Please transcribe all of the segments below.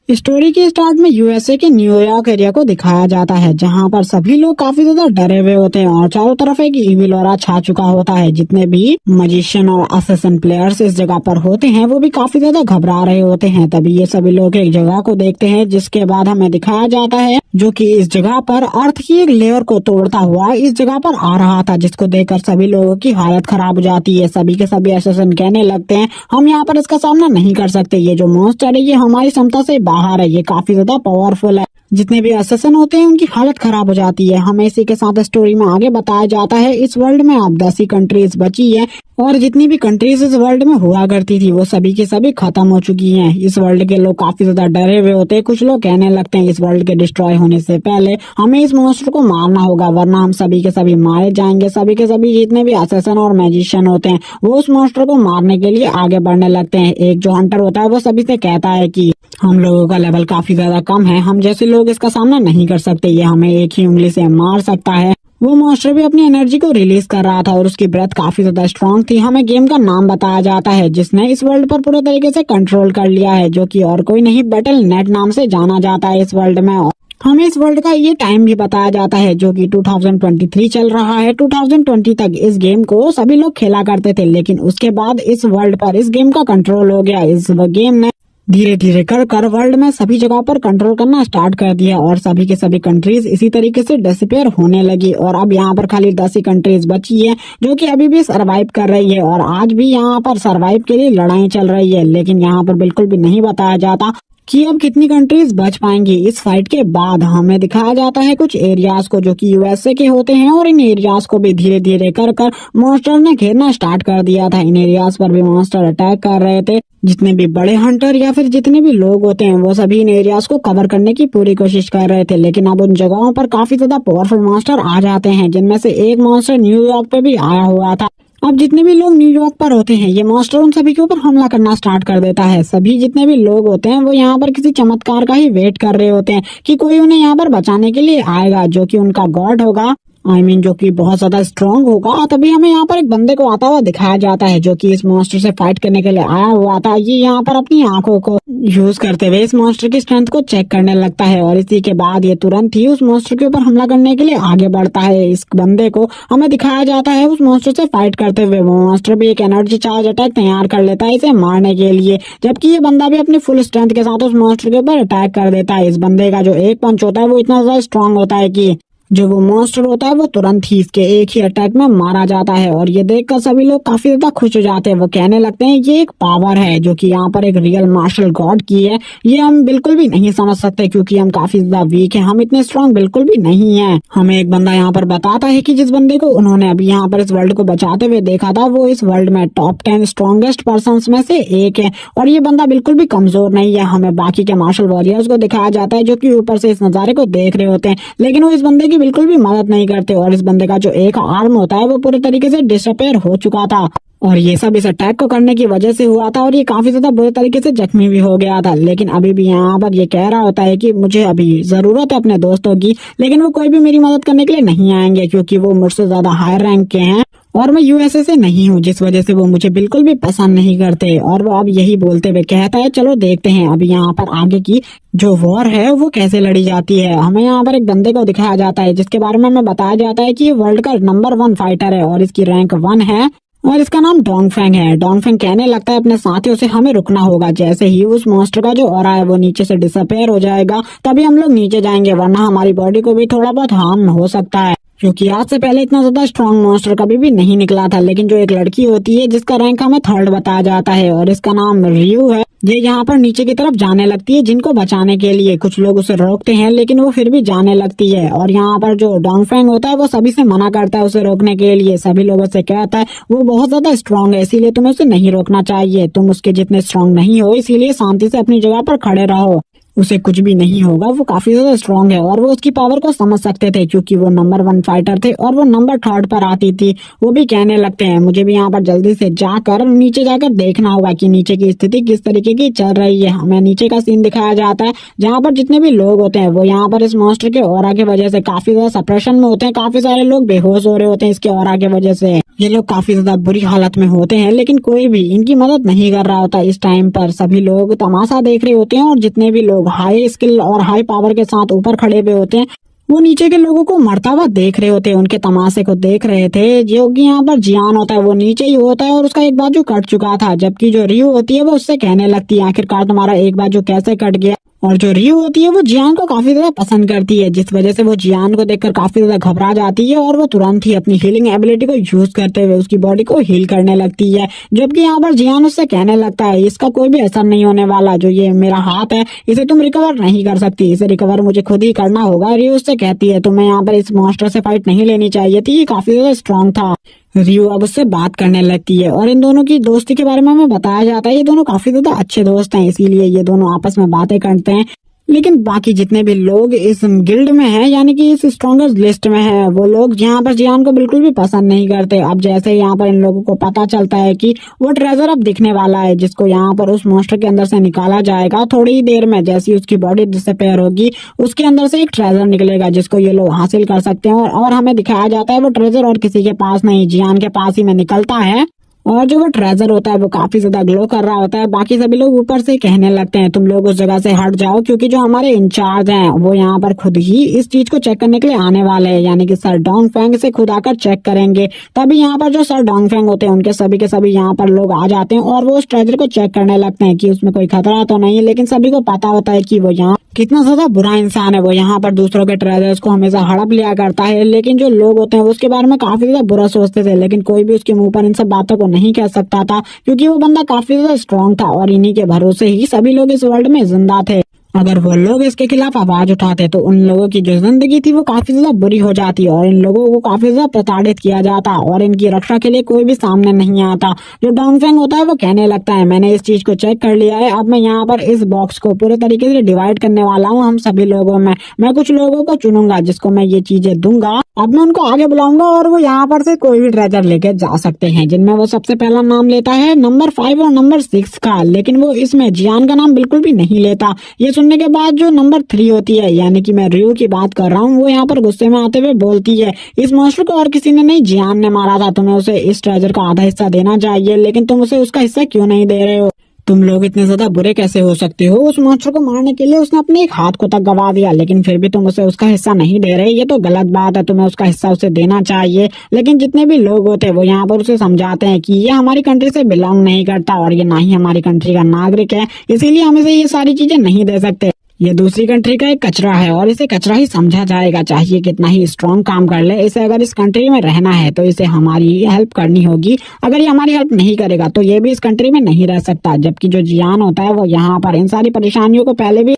Story के start में USA के न्यूयॉर्क एरिया को दिखाया जाता है, जहां पर सभी लोग काफी ज्यादा डरे हुए होते हैं और चारों तरफ एक इविल ऑरा छा चुका होता है। जितने भी मजिशियन और असैसिन प्लेयर्स इस जगह पर होते हैं वो भी काफी ज्यादा घबरा रहे होते हैं। तभी ये सभी लोग एक जगह को देखते हैं, जिसके बाद हमें दिखाया जाता है जो कि इस जगह पर अर्थ की एक लेयर को तोड़ता हुआ इस जगह पर आ रहा था, जिसको देखकर सभी लोगों की हालत खराब हो जाती है। सभी के सभी असैसिन कहने लगते हैं हम यहाँ पर इसका सामना नहीं कर सकते, ये जो मॉन्स्टर है ये हमारी क्षमता से बाहर है, ये काफी ज्यादा पावरफुल है। जितने भी असैसिन होते हैं उनकी हालत खराब हो जाती है। हमें इसी के साथ स्टोरी में आगे बताया जाता है इस वर्ल्ड में अब 10 ही कंट्रीज बची है और जितनी भी कंट्रीज इस वर्ल्ड में हुआ करती थी वो सभी की सभी खत्म हो चुकी हैं। इस वर्ल्ड के लोग काफी ज्यादा डरे हुए होते हैं। कुछ लोग कहने लगते हैं इस वर्ल्ड के डिस्ट्रॉय होने से पहले हमें इस मॉन्स्टर को मारना होगा, वरना हम सभी के सभी मारे जाएंगे। सभी के सभी जितने भी असैसिन और मैजिशियन होते हैं वो उस मॉन्स्टर को मारने के लिए आगे बढ़ने लगते हैं। एक जो हंटर होता है वो सभी से कहता है कि हम लोगों का लेवल काफी ज्यादा कम है, हम जैसे लोग इसका सामना नहीं कर सकते, ये हमें एक ही उंगली से मार सकता है। वो मॉन्स्टर भी अपनी एनर्जी को रिलीज कर रहा था और उसकी ब्रेथ काफी ज्यादा स्ट्रांग थी। हमें गेम का नाम बताया जाता है जिसने इस वर्ल्ड पर पूरे तरीके से कंट्रोल कर लिया है, जो कि और कोई नहीं बैटल नेट नाम से जाना जाता है इस वर्ल्ड में। हमें इस वर्ल्ड का ये टाइम भी बताया जाता है जो कि 2023 चल रहा है। 2020 तक इस गेम को सभी लोग खेला करते थे, लेकिन उसके बाद इस वर्ल्ड पर इस गेम का कंट्रोल हो गया। इस गेम ने धीरे धीरे कर वर्ल्ड में सभी जगह पर कंट्रोल करना स्टार्ट कर दिया और सभी के सभी कंट्रीज इसी तरीके से डिसअपीयर होने लगी। और अब यहाँ पर खाली 10 ही कंट्रीज बची है जो कि अभी भी सरवाइव कर रही है और आज भी यहाँ पर सरवाइव के लिए लड़ाई चल रही है। लेकिन यहाँ पर बिल्कुल भी नहीं बताया जाता कि अब कितनी कंट्रीज बच पाएंगी। इस फाइट के बाद हमें दिखाया जाता है कुछ एरियाज को जो कि यूएसए के होते हैं और इन एरियाज को भी धीरे धीरे कर मॉन्स्टर ने घेरना स्टार्ट कर दिया था। इन एरियाज पर भी मॉन्स्टर अटैक कर रहे थे। जितने भी बड़े हंटर या फिर जितने भी लोग होते हैं वो सभी इन एरियाज को कवर करने की पूरी कोशिश कर रहे थे, लेकिन अब उन जगहों पर काफी ज्यादा पावरफुल मॉन्स्टर आ जाते हैं, जिनमें से एक मॉन्स्टर न्यूयॉर्क पे भी आया हुआ था। अब जितने भी लोग न्यूयॉर्क पर होते हैं ये मॉन्स्टर उन सभी के ऊपर हमला करना स्टार्ट कर देता है। सभी जितने भी लोग होते हैं वो यहाँ पर किसी चमत्कार का ही वेट कर रहे होते हैं कि कोई उन्हें यहाँ पर बचाने के लिए आएगा, जो कि उनका गॉड होगा, जो कि बहुत ज्यादा स्ट्रांग होगा। तभी हमें यहाँ पर एक बंदे को आता हुआ दिखाया जाता है जो कि इस मॉन्स्टर से फाइट करने के लिए आया हुआ था। ये यहाँ पर अपनी आंखों को यूज करते हुए इस मॉन्स्टर की स्ट्रेंथ को चेक करने लगता है और इसी के बाद ये तुरंत ही उस मॉन्स्टर के ऊपर हमला करने के लिए आगे बढ़ता है। इस बंदे को हमें दिखाया जाता है उस मॉन्स्टर से फाइट करते हुए। वो मॉन्स्टर भी एक एनर्जी चार्ज अटैक तैयार कर लेता है इसे मारने के लिए, जबकि ये बंदा भी अपनी फुल स्ट्रेंथ के साथ उस मॉन्स्टर के ऊपर अटैक कर देता है। इस बंदे का जो एक पंच होता है वो इतना ज्यादा स्ट्रांग होता है कि जो वो मॉन्स्टर होता है वो तुरंत ही इसके एक ही अटैक में मारा जाता है। और ये देखकर सभी लोग काफी ज्यादा खुश हो जाते हैं। वो कहने लगते हैं ये एक पावर है जो कि यहाँ पर एक रियल मार्शल गॉड की है, ये हम बिल्कुल भी नहीं समझ सकते क्योंकि हम काफी ज्यादा वीक हैं, हम इतने स्ट्रांग बिल्कुल भी नहीं है। हमें एक बंदा यहाँ पर बताता है कि जिस बंदे को उन्होंने अभी यहाँ पर इस वर्ल्ड को बचाते हुए देखा था वो इस वर्ल्ड में टॉप 10 स्ट्रॉन्गेस्ट पर्सन में से एक है और ये बंदा बिल्कुल भी कमजोर नहीं है। हमें बाकी के मार्शल वॉरियर्स को दिखाया जाता है जो कि ऊपर से इस नजारे को देख रहे होते हैं, लेकिन वो इस बंदे की बिल्कुल भी मदद नहीं करते और इस बंदे का जो एक आर्म होता है वो पूरे तरीके से डिसअपीयर हो चुका था और ये सब इस अटैक को करने की वजह से हुआ था और ये काफी ज्यादा बुरे तरीके से जख्मी भी हो गया था। लेकिन अभी भी यहाँ पर ये कह रहा होता है कि मुझे अभी जरूरत है अपने दोस्तों की, लेकिन वो कोई भी मेरी मदद करने के लिए नहीं आएंगे क्योंकि वो मुझसे ज्यादा हाई रैंक के हैं और मैं यूएसए से नहीं हूँ, जिस वजह से वो मुझे बिल्कुल भी पसंद नहीं करते। और वो अब यही बोलते हुए कहता है चलो देखते हैं अभी यहाँ पर आगे की जो वॉर है वो कैसे लड़ी जाती है। हमें यहाँ पर एक बंदे को दिखाया जाता है जिसके बारे में हमें बताया जाता है कि ये वर्ल्ड का नंबर 1 फाइटर है और इसकी रैंक 1 है और इसका नाम डोंगफेंग है। डोंगफेंग कहने लगता है अपने साथियों से हमें रुकना होगा, जैसे ही उस मॉन्स्टर का जो ऑरा है वो नीचे से डिसअपीयर हो जाएगा तभी हम लोग नीचे जाएंगे, वरना हमारी बॉडी को भी थोड़ा बहुत हार्म हो सकता है क्योंकि आज से पहले इतना ज्यादा स्ट्रॉन्ग मॉन्स्टर कभी भी नहीं निकला था। लेकिन जो एक लड़की होती है जिसका रैंक हमें 3rd बताया जाता है और इसका नाम रियू है, ये यहाँ पर नीचे की तरफ जाने लगती है जिनको बचाने के लिए। कुछ लोग उसे रोकते हैं लेकिन वो फिर भी जाने लगती है और यहाँ पर जो डोंगफेंग होता है वो सभी से मना करता है उसे रोकने के लिए। सभी लोगों से कहता है वो बहुत ज्यादा स्ट्रांग है इसीलिए तुम्हें उसे नहीं रोकना चाहिए, तुम उसके जितने स्ट्रांग नहीं हो इसीलिए शांति से अपनी जगह पर खड़े रहो, उसे कुछ भी नहीं होगा, वो काफी ज्यादा स्ट्रांग है। और वो उसकी पावर को समझ सकते थे क्योंकि वो नंबर 1 फाइटर थे और वो नंबर 3rd पर आती थी। वो भी कहने लगते हैं मुझे भी यहाँ पर जल्दी से जाकर नीचे जाकर देखना होगा कि नीचे की स्थिति किस तरीके की चल रही है। हमें नीचे का सीन दिखाया जाता है जहाँ पर जितने भी लोग होते हैं वो यहाँ पर इस मॉन्स्टर के ऑरा की वजह से काफी ज्यादा सप्रेशन में होते हैं, काफी सारे लोग बेहोश हो रहे होते हैं इसके ऑरा की वजह से। ये लोग काफी ज्यादा बुरी हालत में होते हैं, लेकिन कोई भी इनकी मदद नहीं कर रहा होता। इस टाइम पर सभी लोग तमाशा देख रहे होते हैं और जितने भी लोग हाई स्किल और हाई पावर के साथ ऊपर खड़े हुए होते हैं वो नीचे के लोगों को मरता हुआ देख रहे होते हैं, उनके तमाशे को देख रहे थे। जो कि यहाँ पर जियान होता है वो नीचे ही होता है और उसका एक बाजू कट चुका था, जबकि जो रियो होती है वो उससे कहने लगती है आखिरकार तुम्हारा एक बाजू कैसे कट गया। और जो रियो होती है वो जियान को काफी ज्यादा पसंद करती है, जिस वजह से वो जियान को देखकर काफी ज्यादा घबरा जाती है और वो तुरंत ही अपनी हीलिंग एबिलिटी को यूज करते हुए उसकी बॉडी को हील करने लगती है। जबकि यहाँ पर जियान उससे कहने लगता है इसका कोई भी असर नहीं होने वाला, जो ये मेरा हाथ है इसे तुम रिकवर नहीं कर सकती, इसे रिकवर मुझे खुद ही करना होगा। रियो उससे कहती है तुम्हें यहाँ पर इस मॉन्स्टर से फाइट नहीं लेनी चाहिए थी, ये काफी ज्यादा स्ट्रॉन्ग था। रियो अब उससे बात करने लगती है और इन दोनों की दोस्ती के बारे में हमें बताया जाता है ये दोनों काफी ज्यादा अच्छे दोस्त हैं, इसीलिए ये दोनों आपस में बातें करते हैं। लेकिन बाकी जितने भी लोग इस गिल्ड में हैं, यानी कि इस स्ट्रॉन्गेस्ट लिस्ट में हैं, वो लोग यहाँ पर जियान को बिल्कुल भी पसंद नहीं करते। अब जैसे यहाँ पर इन लोगों को पता चलता है कि वो ट्रेजर अब दिखने वाला है जिसको यहाँ पर उस मॉन्स्टर के अंदर से निकाला जाएगा, थोड़ी ही देर में जैसी उसकी बॉडी डिसअपीयर होगी उसके अंदर से एक ट्रेजर निकलेगा जिसको ये लोग हासिल कर सकते हैं। और हमें दिखाया जाता है वो ट्रेजर और किसी के पास नहीं, जियान के पास ही में निकलता है। और जो वो ट्रेजर होता है वो काफी ज्यादा ग्लो कर रहा होता है। बाकी सभी लोग ऊपर से कहने लगते हैं तुम लोग उस जगह से हट जाओ, क्योंकि जो हमारे इंचार्ज हैं वो यहाँ पर खुद ही इस चीज को चेक करने के लिए आने वाले हैं, यानी कि सर डोंगफेंग से खुद आकर चेक करेंगे। तभी यहाँ पर जो सर डोंगफेंग होते हैं उनके सभी के सभी यहाँ पर लोग आ जाते हैं और वो उस ट्रेजर को चेक करने लगते हैं कि उसमें कोई खतरा तो नहीं है। लेकिन सभी को पता होता है कि वो यहाँ कितना ज्यादा बुरा इंसान है, वो यहाँ पर दूसरों के ट्रेजर्स को हमेशा हड़प लिया करता है। लेकिन जो लोग होते हैं वो उसके बारे में काफी ज्यादा बुरा सोचते थे, लेकिन कोई भी उसके मुंह पर इन सब बातों को नहीं कह सकता था क्योंकि वो बंदा काफी ज्यादा स्ट्रांग था और इन्हीं के भरोसे ही सभी लोग इस वर्ल्ड में जिंदा थे। अगर वो लोग इसके खिलाफ आवाज उठाते तो उन लोगों की जो जिंदगी थी वो काफी ज्यादा बुरी हो जाती और इन लोगों को काफी ज्यादा प्रताड़ित किया जाता और इनकी रक्षा के लिए कोई भी सामने नहीं आता। जो डोंगफेंग होता है वो कहने लगता है मैंने इस चीज को चेक कर लिया है, अब मैं यहाँ पर इस बॉक्स को पूरे तरीके से डिवाइड करने वाला हूँ हम सभी लोगों में। मैं कुछ लोगों को चुनूंगा जिसको मैं ये चीजें दूंगा, अब मैं उनको आगे बुलाऊंगा और वो यहाँ पर से कोई भी ट्रेजर लेके जा सकते हैं, जिनमें वो सबसे पहला नाम लेता है नंबर 5 और नंबर 6 का। लेकिन वो इसमें जियान का नाम बिल्कुल भी नहीं लेता। ये सुनने के बाद जो नंबर 3 होती है, यानी कि मैं रियो की बात कर रहा हूँ, वो यहाँ पर गुस्से में आते हुए बोलती है इस मॉन्स्टर को और किसी ने नहीं, जियान ने मारा था, तुम्हें उसे इस ट्रेजर का आधा हिस्सा देना चाहिए, लेकिन तुम उसे उसका हिस्सा क्यों नहीं दे रहे हो? तुम लोग इतने ज्यादा बुरे कैसे हो सकते हो? उस मॉन्स्टर को मारने के लिए उसने अपने एक हाथ को तक गवा दिया, लेकिन फिर भी तुम उसे उसका हिस्सा नहीं दे रहे, ये तो गलत बात है, तुम्हें उसका हिस्सा उसे देना चाहिए। लेकिन जितने भी लोग होते हैं वो यहाँ पर उसे समझाते हैं कि ये हमारी कंट्री से बिलोंग नहीं करता और ये ना ही हमारी कंट्री का नागरिक है, इसीलिए हम इसे ये सारी चीजें नहीं दे सकते। ये दूसरी कंट्री का एक कचरा है और इसे कचरा ही समझा जाएगा, चाहिए कितना ही स्ट्रॉन्ग काम कर ले, इसे अगर इस कंट्री में रहना है तो इसे हमारी हेल्प करनी होगी। अगर ये हमारी हेल्प नहीं करेगा तो ये भी इस कंट्री में नहीं रह सकता। जबकि जो जियान होता है वो यहाँ पर इन सारी परेशानियों को पहले भी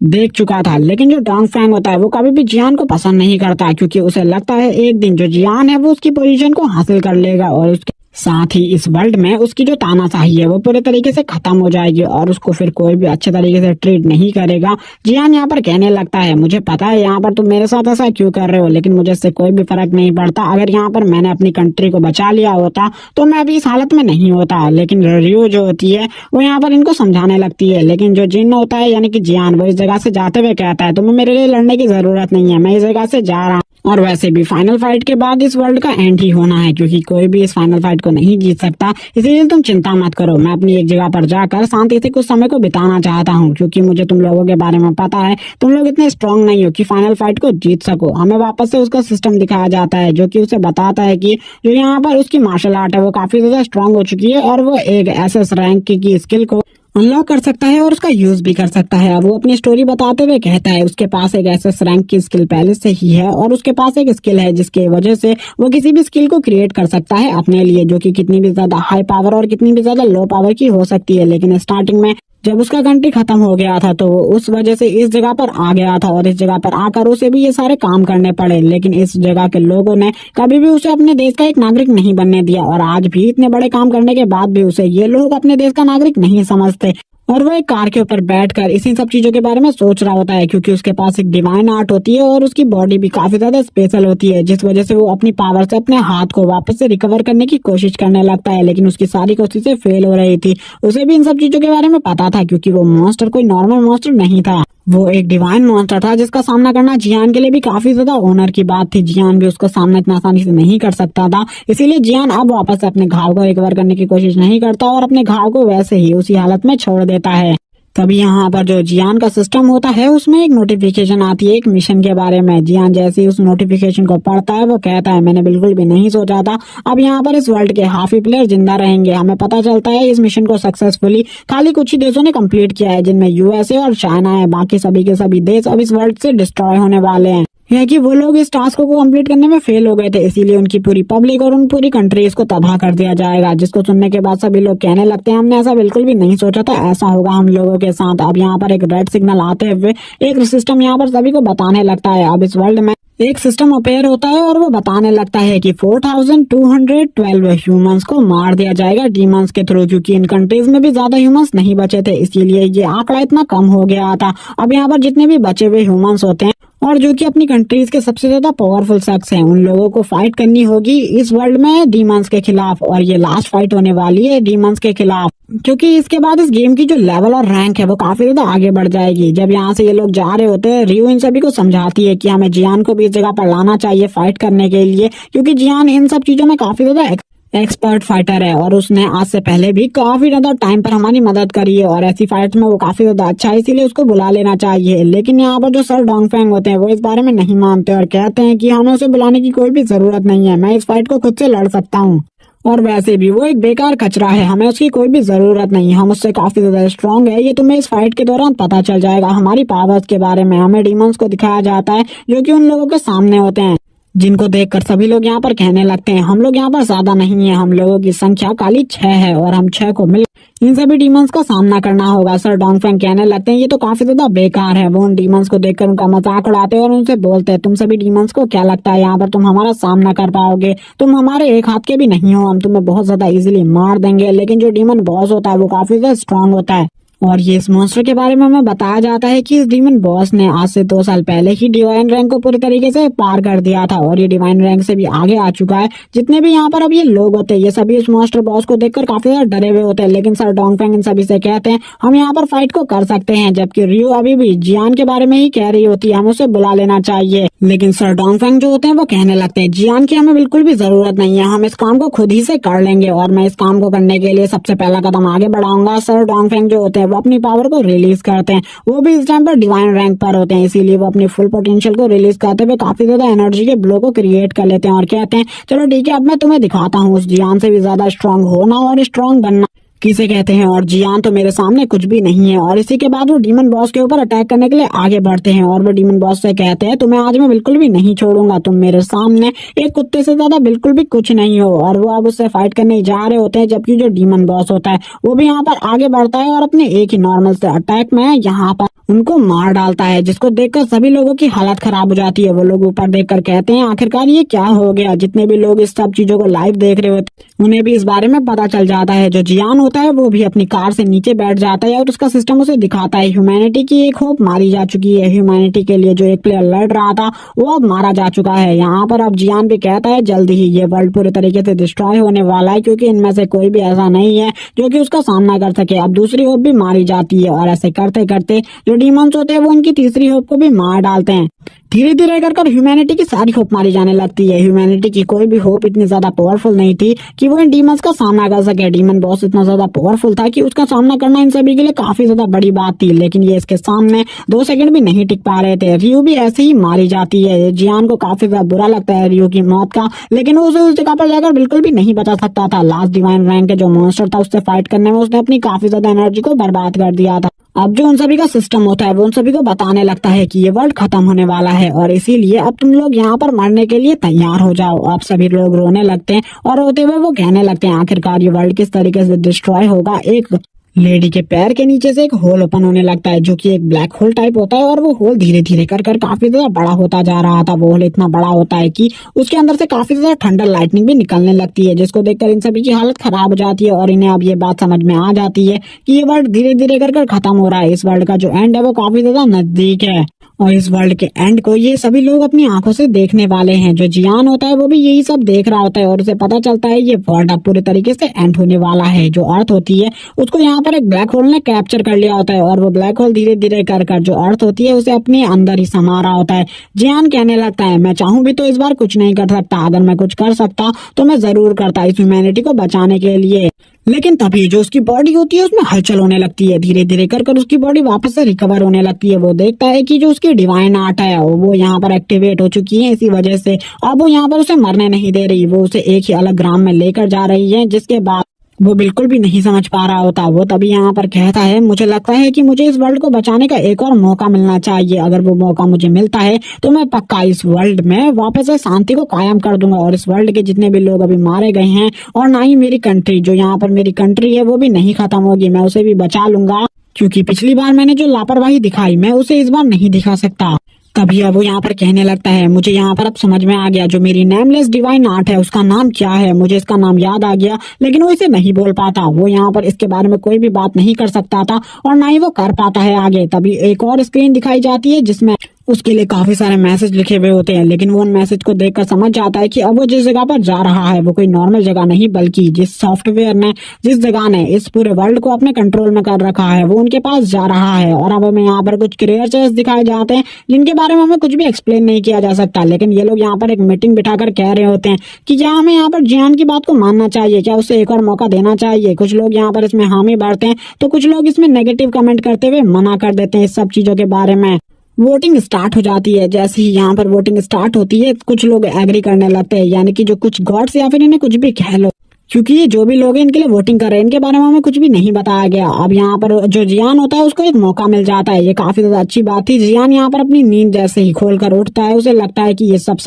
देख चुका था, लेकिन जो डोंगफेंग होता है वो कभी भी जियान को पसंद नहीं करता, क्योंकि उसे लगता है एक दिन जो जियान है वो उसकी पोजीशन को हासिल कर लेगा और उसके साथ ही इस वर्ल्ड में उसकी जो तानाशाही है वो पूरे तरीके से खत्म हो जाएगी और उसको फिर कोई भी अच्छे तरीके से ट्रीट नहीं करेगा। जियान यहाँ पर कहने लगता है मुझे पता है यहाँ पर तुम मेरे साथ ऐसा क्यों कर रहे हो, लेकिन मुझे इससे कोई भी फर्क नहीं पड़ता। अगर यहाँ पर मैंने अपनी कंट्री को बचा लिया होता तो मैं अभी इस हालत में नहीं होता। लेकिन रियो जो होती है वो यहाँ पर इनको समझाने लगती है, लेकिन जो जिन होता है यानी कि जियान, वो इस जगह से जाते हुए कहता है तुम्हें मेरे लिए लड़ने की जरूरत नहीं है, मैं इस जगह से जा रहा हूँ। और वैसे भी फाइनल फाइट के बाद इस वर्ल्ड का एंड ही होना है, क्योंकि कोई भी इस फाइनल फाइट को नहीं जीत सकता। इसीलिए तुम चिंता मत करो, मैं अपनी एक जगह पर जाकर शांति से कुछ समय को बिताना चाहता हूँ, क्योंकि मुझे तुम लोगों के बारे में पता है तुम लोग इतने स्ट्रांग नहीं हो कि फाइनल फाइट को जीत सको। हमें वापस से उसका सिस्टम दिखाया जाता है जो कि उसे बताता है कि जो यहाँ पर उसकी मार्शल आर्ट है वो काफी ज्यादा स्ट्रांग हो चुकी है और वो एक एसएस रैंक की स्किल को अनलॉक कर सकता है और उसका यूज भी कर सकता है। अब वो अपनी स्टोरी बताते हुए कहता है उसके पास एक एसएस रैंक की स्किल पहले से ही है और उसके पास एक स्किल है जिसकी वजह से वो किसी भी स्किल को क्रिएट कर सकता है अपने लिए, जो कि कितनी भी ज्यादा हाई पावर और कितनी भी ज्यादा लो पावर की हो सकती है। लेकिन स्टार्टिंग में जब उसका कंट्री खत्म हो गया था तो वो उस वजह से इस जगह पर आ गया था और इस जगह पर आकर उसे भी ये सारे काम करने पड़े। लेकिन इस जगह के लोगों ने कभी भी उसे अपने देश का एक नागरिक नहीं बनने दिया और आज भी इतने बड़े काम करने के बाद भी उसे ये लोग अपने देश का नागरिक नहीं समझते। और वो एक कार के ऊपर बैठकर इसी सब चीजों के बारे में सोच रहा होता है, क्योंकि उसके पास एक डिवाइन आर्ट होती है और उसकी बॉडी भी काफी ज्यादा स्पेशल होती है, जिस वजह से वो अपनी पावर से अपने हाथ को वापस से रिकवर करने की कोशिश करने लगता है। लेकिन उसकी सारी कोशिशें फेल हो रही थी। उसे भी इन सब चीजों के बारे में पता था, क्योंकि वो मॉन्स्टर कोई नॉर्मल मॉन्स्टर नहीं था। वो एक डिवाइन मॉन्स्टर था जिसका सामना करना जियान के लिए भी काफी ज्यादा ऑनर की बात थी। जियान भी उसका सामना इतना आसानी से नहीं कर सकता था, इसीलिए जियान अब वापस से अपने घाव को रिकवर करने की कोशिश नहीं करता और अपने घाव को वैसे ही उसी हालत में छोड़ देता है। तभी यहाँ पर जो जियान का सिस्टम होता है उसमें एक नोटिफिकेशन आती है एक मिशन के बारे में। जियान जैसे ही उस नोटिफिकेशन को पढ़ता है वो कहता है मैंने बिल्कुल भी नहीं सोचा था अब यहाँ पर इस वर्ल्ड के हाफ ही प्लेयर जिंदा रहेंगे। हमें पता चलता है इस मिशन को सक्सेसफुली खाली कुछ ही देशों ने कंप्लीट किया है, जिनमें यूएसए और चाइना है। बाकी सभी के सभी देश अब इस वर्ल्ड से डिस्ट्रॉय होने वाले हैं। यह कि वो लोग इस टास्क को कंप्लीट करने में फेल हो गए थे, इसीलिए उनकी पूरी पब्लिक और उन पूरी कंट्रीज को तबाह कर दिया जाएगा। जिसको सुनने के बाद सभी लोग कहने लगते हैं हमने ऐसा बिल्कुल भी नहीं सोचा था ऐसा होगा हम लोगों के साथ। अब यहाँ पर एक रेड सिग्नल आते हुए एक सिस्टम यहाँ पर सभी को बताने लगता है अब इस वर्ल्ड में एक सिस्टम अपेयर होता है और वो बताने लगता है कि 4212 ह्यूमंस को मार दिया जाएगा डीमंस के थ्रू, क्योंकि इन कंट्रीज में भी ज्यादा ह्यूमंस नहीं बचे थे, इसीलिए ये आंकड़ा इतना कम हो गया था। अब यहाँ पर जितने भी बचे हुए ह्यूमंस होते हैं और जो कि अपनी कंट्रीज के सबसे ज्यादा पावरफुल शख्स हैं, उन लोगों को फाइट करनी होगी इस वर्ल्ड में डीमंस के खिलाफ। और ये लास्ट फाइट होने वाली है डीमंस के खिलाफ, क्योंकि इसके बाद इस गेम की जो लेवल और रैंक है वो काफी ज्यादा आगे बढ़ जाएगी। जब यहाँ से ये लोग जा रहे होते हैं रियो इन सभी को समझाती है कि हमें जियान को भी इस जगह पर लाना चाहिए फाइट करने के लिए, क्योंकि जियान इन सब चीजों में काफी ज्यादा एक्सपर्ट फाइटर है और उसने आज से पहले भी काफी ज्यादा टाइम पर हमारी मदद करी है और ऐसी फाइट में वो काफी ज्यादा अच्छा है, इसीलिए उसको बुला लेना चाहिए। लेकिन यहाँ पर जो सर डोंगफेंग होते हैं वो इस बारे में नहीं मानते और कहते हैं कि हमें उसे बुलाने की कोई भी जरूरत नहीं है, मैं इस फाइट को खुद से लड़ सकता हूँ और वैसे भी वो एक बेकार कचरा है, हमें उसकी कोई भी जरूरत नहीं, हम उससे काफी ज्यादा स्ट्रांग है। ये तुम्हें इस फाइट के दौरान पता चल जाएगा। हमारी पावर्स के बारे में हमें डीमंस को दिखाया जाता है जो कि उन लोगों के सामने होते हैं, जिनको देखकर सभी लोग यहाँ पर कहने लगते हैं हम लोग यहाँ पर ज्यादा नहीं है, हम लोगों की संख्या खाली 6 है और हम 6 को मिल इन सभी डीमंस का सामना करना होगा। सर डोंगफेंग कहने लगते हैं ये तो काफी ज्यादा बेकार है। वो उन डीमंस को देखकर उनका मजाक उड़ाते हैं और उनसे बोलते हैं तुम सभी डीमंस को क्या लगता है यहाँ पर तुम हमारा सामना कर पाओगे? तुम हमारे एक हाथ के भी नहीं हो, हम तुम्हें बहुत ज्यादा इजीली मार देंगे। लेकिन जो डीमन बॉस होता है वो काफी ज्यादा स्ट्रांग होता है और ये इस मॉन्स्टर के बारे में हमें बताया जाता है कि इस डीमन बॉस ने आज से 2 साल पहले ही डिवाइन रैंक को पूरी तरीके से पार कर दिया था और ये डिवाइन रैंक से भी आगे आ चुका है। जितने भी यहाँ पर अब ये लोग होते हैं ये सभी इस मॉन्स्टर बॉस को देखकर काफी ज्यादा डरे हुए होते हैं, लेकिन सर डोंगफेंग इन सभी से कहते हैं हम यहाँ पर फाइट को कर सकते हैं। जबकि रियो अभी भी जियान के बारे में ही कह रही होती है हमें उसे बुला लेना चाहिए, लेकिन सर डोंगफेंग जो होते हैं वो कहने लगते हैं जियान की हमें बिल्कुल भी जरूरत नहीं है, हम इस काम को खुद ही से कर लेंगे और मैं इस काम को करने के लिए सबसे पहला कदम आगे बढ़ाऊंगा। सर डोंगफेंग जो होते हैं वो अपनी पावर को रिलीज करते हैं, वो भी इस टाइम पर डिवाइन रैंक पर होते हैं, इसीलिए वो अपनी फुल पोटेंशियल को रिलीज करते हुए काफी ज्यादा एनर्जी के ब्लो को क्रिएट कर लेते हैं और कहते हैं चलो ठीक है अब मैं तुम्हें दिखाता हूँ उस जियान से भी ज्यादा स्ट्रांग होना और स्ट्रांग बनना किसे कहते हैं। और जियान तो मेरे सामने कुछ भी नहीं है। और इसी के बाद वो डीमन बॉस के ऊपर अटैक करने के लिए आगे बढ़ते हैं और वो डीमन बॉस से कहते हैं तुम्हें आज मैं बिल्कुल भी नहीं छोड़ूंगा, तुम मेरे सामने एक कुत्ते से ज्यादा बिल्कुल भी कुछ नहीं हो। और वो अब उससे फाइट करने जा रहे होते हैं, जबकि जो डीमन बॉस होता है वो भी यहाँ पर आगे बढ़ता है और अपने एक ही नॉर्मल से अटैक में यहाँ पर उनको मार डालता है, जिसको देखकर सभी लोगों की हालत खराब हो जाती है। वो लोग ऊपर देखकर कहते हैं आखिरकार ये क्या हो गया। जितने भी लोग इस सब चीजों को लाइव देख रहे होते उन्हें भी इस बारे में पता चल जाता है। जो जियान होता है वो भी अपनी कार से नीचे बैठ जाता है और उसका सिस्टम उसे दिखाता है ह्यूमैनिटी की एक होप मारी जा चुकी है। ह्यूमैनिटी के लिए जो एक प्लेयर लड़ रहा था वो अब मारा जा चुका है। यहाँ पर अब जियान भी कहता है जल्दी ही ये वर्ल्ड पूरी तरीके से डिस्ट्रॉय होने वाला है, क्योंकि इनमें से कोई भी ऐसा नहीं है जो कि उसका सामना कर सके। अब दूसरी होप भी मारी जाती है और ऐसे करते करते जो डीमंस होते हैं वो उनकी तीसरी होप को भी मार डालते हैं। धीरे धीरे कर ह्यूमैनिटी की सारी होप मारी जाने लगती है। ह्यूमैनिटी की कोई भी होप इतनी ज्यादा पावरफुल नहीं थी कि वो इन डीमंस का सामना कर सके। डीमन बॉस इतना ज्यादा पावरफुल था कि उसका सामना करना इन सभी के लिए काफी ज्यादा बड़ी बात थी, लेकिन ये इसके सामने 2 सेकंड भी नहीं टिक पा रहे थे। रियो भी ऐसे ही मारी जाती है। जियान को काफी ज्यादा बुरा लगता है रियो की मौत का, लेकिन वो उसे उस जगह पर जाकर बिल्कुल भी नहीं बचा सकता था। लास्ट डिवाइन रैंक के जो मॉन्स्टर था उससे फाइट करने में उसने अपनी काफी ज्यादा एनर्जी को बर्बाद कर दिया था। अब जो उन सभी का सिस्टम होता है वो उन सभी को बताने लगता है कि ये वर्ल्ड खत्म होने वाला है और इसीलिए अब तुम लोग यहाँ पर मरने के लिए तैयार हो जाओ। अब सभी लोग रोने लगते हैं और रोते हुए वो कहने लगते हैं आखिरकार ये वर्ल्ड किस तरीके से डिस्ट्रॉय होगा। एक लेडी के पैर के नीचे से एक होल ओपन होने लगता है जो कि एक ब्लैक होल टाइप होता है और वो होल धीरे धीरे कर काफी ज्यादा बड़ा होता जा रहा था। वो होल इतना बड़ा होता है कि उसके अंदर से काफी ज्यादा ठंडा लाइटनिंग भी निकलने लगती है, जिसको देखकर इन सभी की हालत खराब हो जाती है और इन्हें अब ये बात समझ में आ जाती है कि ये वर्ल्ड धीरे धीरे कर खत्म हो रहा है। इस वर्ल्ड का जो एंड है वो काफी ज्यादा नजदीक है और इस वर्ल्ड के एंड को ये सभी लोग अपनी आंखों से देखने वाले हैं। जो जियान होता है वो भी यही सब देख रहा होता है और उसे पता चलता है ये वर्ल्ड अब पूरे तरीके से एंड होने वाला है। जो अर्थ होती है उसको यहाँ पर एक ब्लैक होल ने कैप्चर कर लिया होता है और वो ब्लैक होल धीरे धीरे कर जो अर्थ होती है उसे अपने अंदर ही समा रहा होता है। जियान कहने लगता है मैं चाहूं भी तो इस बार कुछ नहीं कर सकता, अगर मैं कुछ कर सकता तो मैं जरूर करता इस ह्यूमैनिटी को बचाने के लिए। लेकिन तभी जो उसकी बॉडी होती है उसमें हलचल होने लगती है, धीरे धीरे कर उसकी बॉडी वापस से रिकवर होने लगती है। वो देखता है कि जो उसकी डिवाइन आर्ट है वो यहाँ पर एक्टिवेट हो चुकी है, इसी वजह से अब वो यहाँ पर उसे मरने नहीं दे रही, वो उसे एक ही अलग ग्राम में लेकर जा रही है। जिसके बाद वो बिल्कुल भी नहीं समझ पा रहा होता। वो तभी यहाँ पर कहता है मुझे लगता है कि मुझे इस वर्ल्ड को बचाने का एक और मौका मिलना चाहिए, अगर वो मौका मुझे मिलता है तो मैं पक्का इस वर्ल्ड में वापस से शांति को कायम कर दूंगा और इस वर्ल्ड के जितने भी लोग अभी मारे गए हैं और ना ही मेरी कंट्री, जो यहाँ पर मेरी कंट्री है वो भी नहीं खत्म होगी, मैं उसे भी बचा लूंगा, क्योंकि पिछली बार मैंने जो लापरवाही दिखाई मैं उसे इस बार नहीं दिखा सकता। तभी अब वो यहाँ पर कहने लगता है मुझे यहाँ पर अब समझ में आ गया जो मेरी नेमलेस डिवाइन आर्ट है उसका नाम क्या है, मुझे इसका नाम याद आ गया लेकिन वो इसे नहीं बोल पाता। वो यहाँ पर इसके बारे में कोई भी बात नहीं कर सकता था और ना ही वो कर पाता है आगे। तभी एक और स्क्रीन दिखाई जाती है जिसमें उसके लिए काफी सारे मैसेज लिखे हुए होते हैं, लेकिन वो उन मैसेज को देखकर समझ जाता है कि अब वो जिस जगह पर जा रहा है वो कोई नॉर्मल जगह नहीं बल्कि जिस सॉफ्टवेयर ने जिस जगह ने इस पूरे वर्ल्ड को अपने कंट्रोल में कर रखा है वो उनके पास जा रहा है। और अब हमें यहाँ पर कुछ क्रिएचर्स दिखाए जाते हैं जिनके बारे में हमें कुछ भी एक्सप्लेन नहीं किया जा सकता, लेकिन ये लोग यहाँ पर एक मीटिंग बिठाकर कह रहे होते हैं कि क्या हमें यहाँ पर जियान की बात को मानना चाहिए, क्या उसे एक और मौका देना चाहिए। कुछ लोग यहाँ पर इसमें हामी भरते हैं तो कुछ लोग इसमें नेगेटिव कमेंट करते हुए मना कर देते हैं इस सब चीजों के बारे में। वोटिंग स्टार्ट हो जाती है, जैसे ही यहाँ पर वोटिंग स्टार्ट होती है कुछ लोग एग्री करने लगते हैं, यानी कि जो कुछ गॉड्स या फिर इन्हें कुछ भी कह लो, क्योंकि ये जो भी लोग हैं इनके लिए वोटिंग कर रहे हैं इनके बारे में हमें कुछ भी नहीं बताया गया। अब यहाँ पर जो जियान होता है उसको एक मौका मिल जाता है, ये काफी ज्यादा अच्छी बात थी। जियान यहाँ पर अपनी नींद जैसे ही खोल कर उठता है उसे लगता है कि ये सब